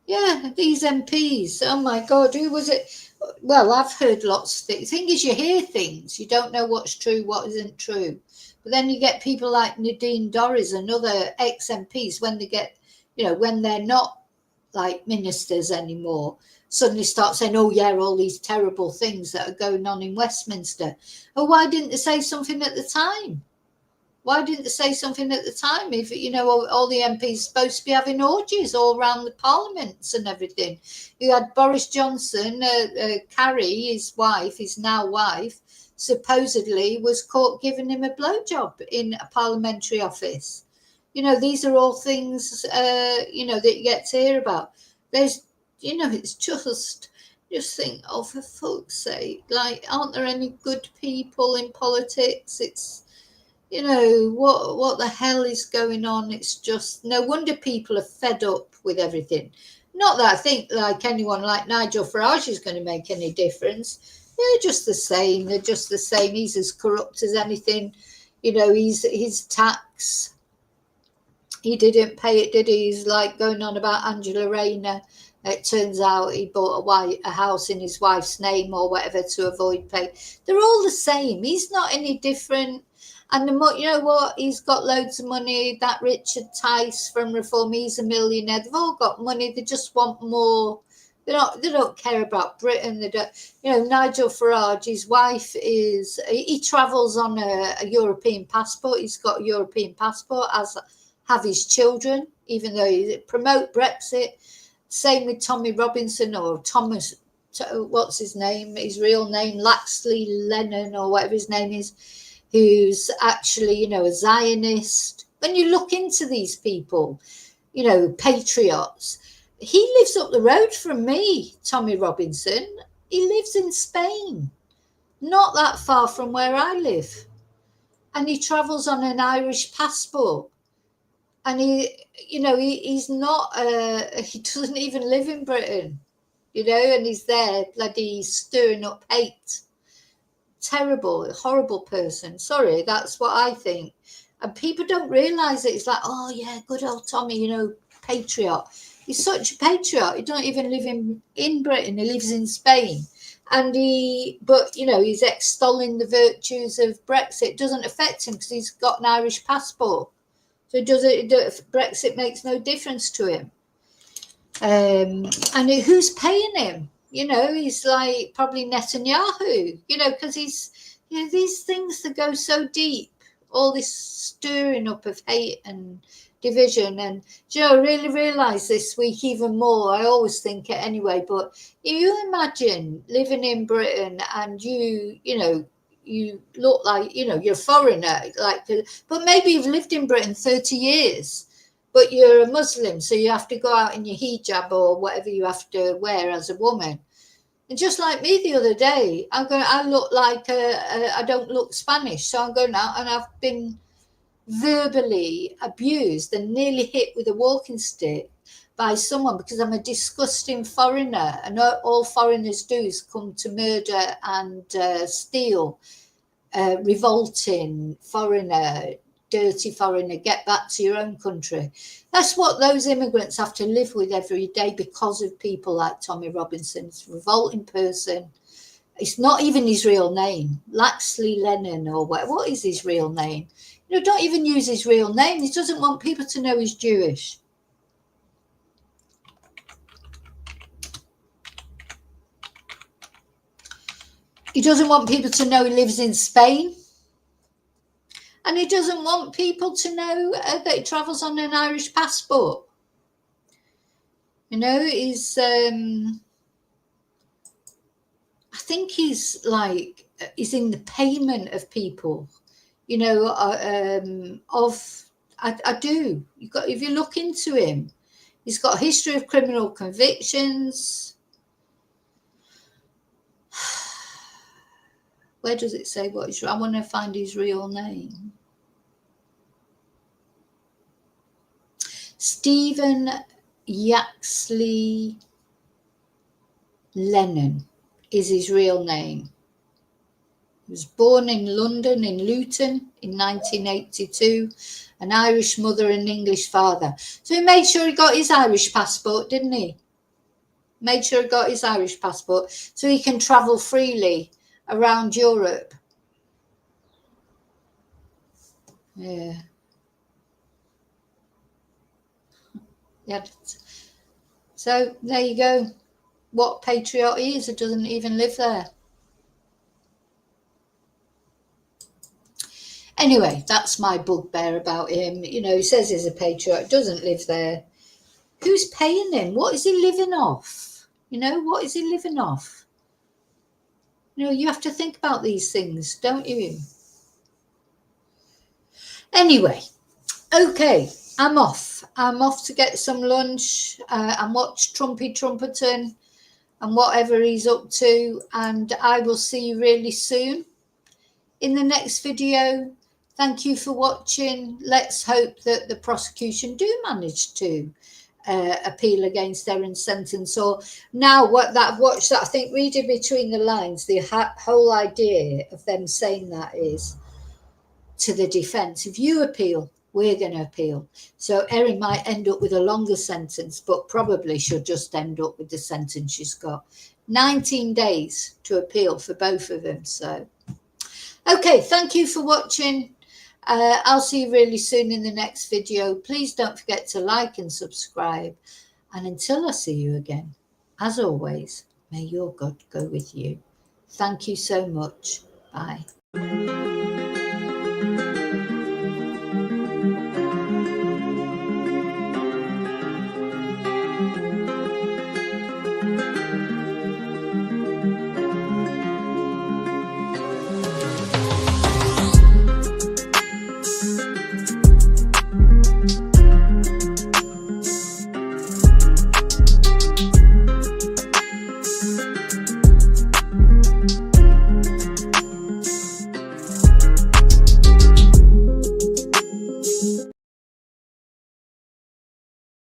Yeah, these MPs. Oh my God, who was it? Well, I've heard lots of things. The thing is, you hear things, you don't know what's true, what isn't true. But then you get people like Nadine Dorries and other ex-MPs when they get, you know, when they're not like ministers anymore, suddenly start saying, oh yeah, all these terrible things that are going on in Westminster. Oh, why didn't they say something at the time? Why didn't they say something at the time? If, you know, all the MPs supposed to be having orgies all around the parliaments and everything. You had Boris Johnson, Carrie, his wife, his now wife, supposedly was caught giving him a blowjob in a parliamentary office. You know, these are all things, you know, that you get to hear about. There's, you know, it's just think, oh, for fuck's sake, like, aren't there any good people in politics? It's, you know, what the hell is going on? It's just no wonder people are fed up with everything. Not that I think like anyone like Nigel Farage is going to make any difference. They're just the same. They're just the same. He's as corrupt as anything. You know, his tax. He didn't pay it, did he? He's like going on about Angela Rayner. It turns out he bought a house in his wife's name or whatever to avoid pay. They're all the same. He's not any different. And you know what? He's got loads of money. That Richard Tice from Reform, he's a millionaire. They've all got money. They just want more They don't care about Britain. They don't, you know, Nigel Farage, his wife he travels on a European passport. He's got a European passport, as have his children, even though he promote Brexit. Same with Tommy Robinson, or Thomas, what's his name? His real name, Laxley Lennon, or whatever his name is, who's actually, you know, a Zionist. When you look into these people, you know, patriots, he lives up the road from me, Tommy Robinson. He lives in Spain, not that far from where I live. And he travels on an Irish passport. And he's not, he doesn't even live in Britain, you know, and he's there bloody stirring up hate. Terrible, horrible person. Sorry, that's what I think. And people don't realise it. It's like, oh yeah, good old Tommy, you know, patriot. He's such a patriot. He don't even live in Britain. He lives in Spain. And but you know, he's extolling the virtues of Brexit. It doesn't affect him because he's got an Irish passport. So Brexit makes no difference to him. And who's paying him? You know, he's like probably Netanyahu, you know, because he's, you know, these things that go so deep, all this stirring up of hate and division. And, you know, I really realised this week even more. I always think it anyway, but you imagine living in Britain and you know, you look like, you know, you're a foreigner, like, but maybe you've lived in Britain 30 years, but you're a Muslim, so you have to go out in your hijab or whatever you have to wear as a woman. And just like me the other day, I look like I don't look Spanish, so I'm going out and I've been verbally abused and nearly hit with a walking stick by someone because I'm a disgusting foreigner, and all foreigners do is come to murder and steal. Revolting foreigner, dirty foreigner, get back to your own country. That's what those immigrants have to live with every day because of people like Tommy Robinson. It's a revolting person. It's not even his real name, Laxley Lennon or what is his real name? You know, don't even use his real name. He doesn't want people to know he's Jewish. He doesn't want people to know he lives in Spain. And he doesn't want people to know that he travels on an Irish passport. You know, he's, I think he's like, he's in the payment of people, you know, I do. If you look into him, he's got a history of criminal convictions. Where does it say what his? I want to find his real name. Stephen Yaxley Lennon is his real name. He was born in London, in Luton, in 1982. An Irish mother and English father. So he made sure he got his Irish passport, didn't he? Made sure he got his Irish passport so he can travel freely around Europe. Yeah. Yeah. So there you go. What patriot he is, it doesn't even live there. Anyway, that's my bugbear about him. You know, he says he's a patriot, doesn't live there. Who's paying him? What is he living off? You know, what is he living off? You know, you have to think about these things, don't you? Anyway, okay, I'm off. I'm off to get some lunch and watch Trumpy Trumperton and whatever he's up to. And I will see you really soon in the next video. Thank you for watching. Let's hope that the prosecution do manage to appeal against Erin's sentence. Or now what that I've watched that, I think reading between the lines, the whole idea of them saying that is to the defense, if you appeal, we're going to appeal. So Erin might end up with a longer sentence, but probably she'll just end up with the sentence she's got. 19 days to appeal for both of them. So okay, thank you for watching. I'll see you really soon in the next video. Please don't forget to like and subscribe. And until I see you again, as always, may your God go with you. Thank you so much. Bye.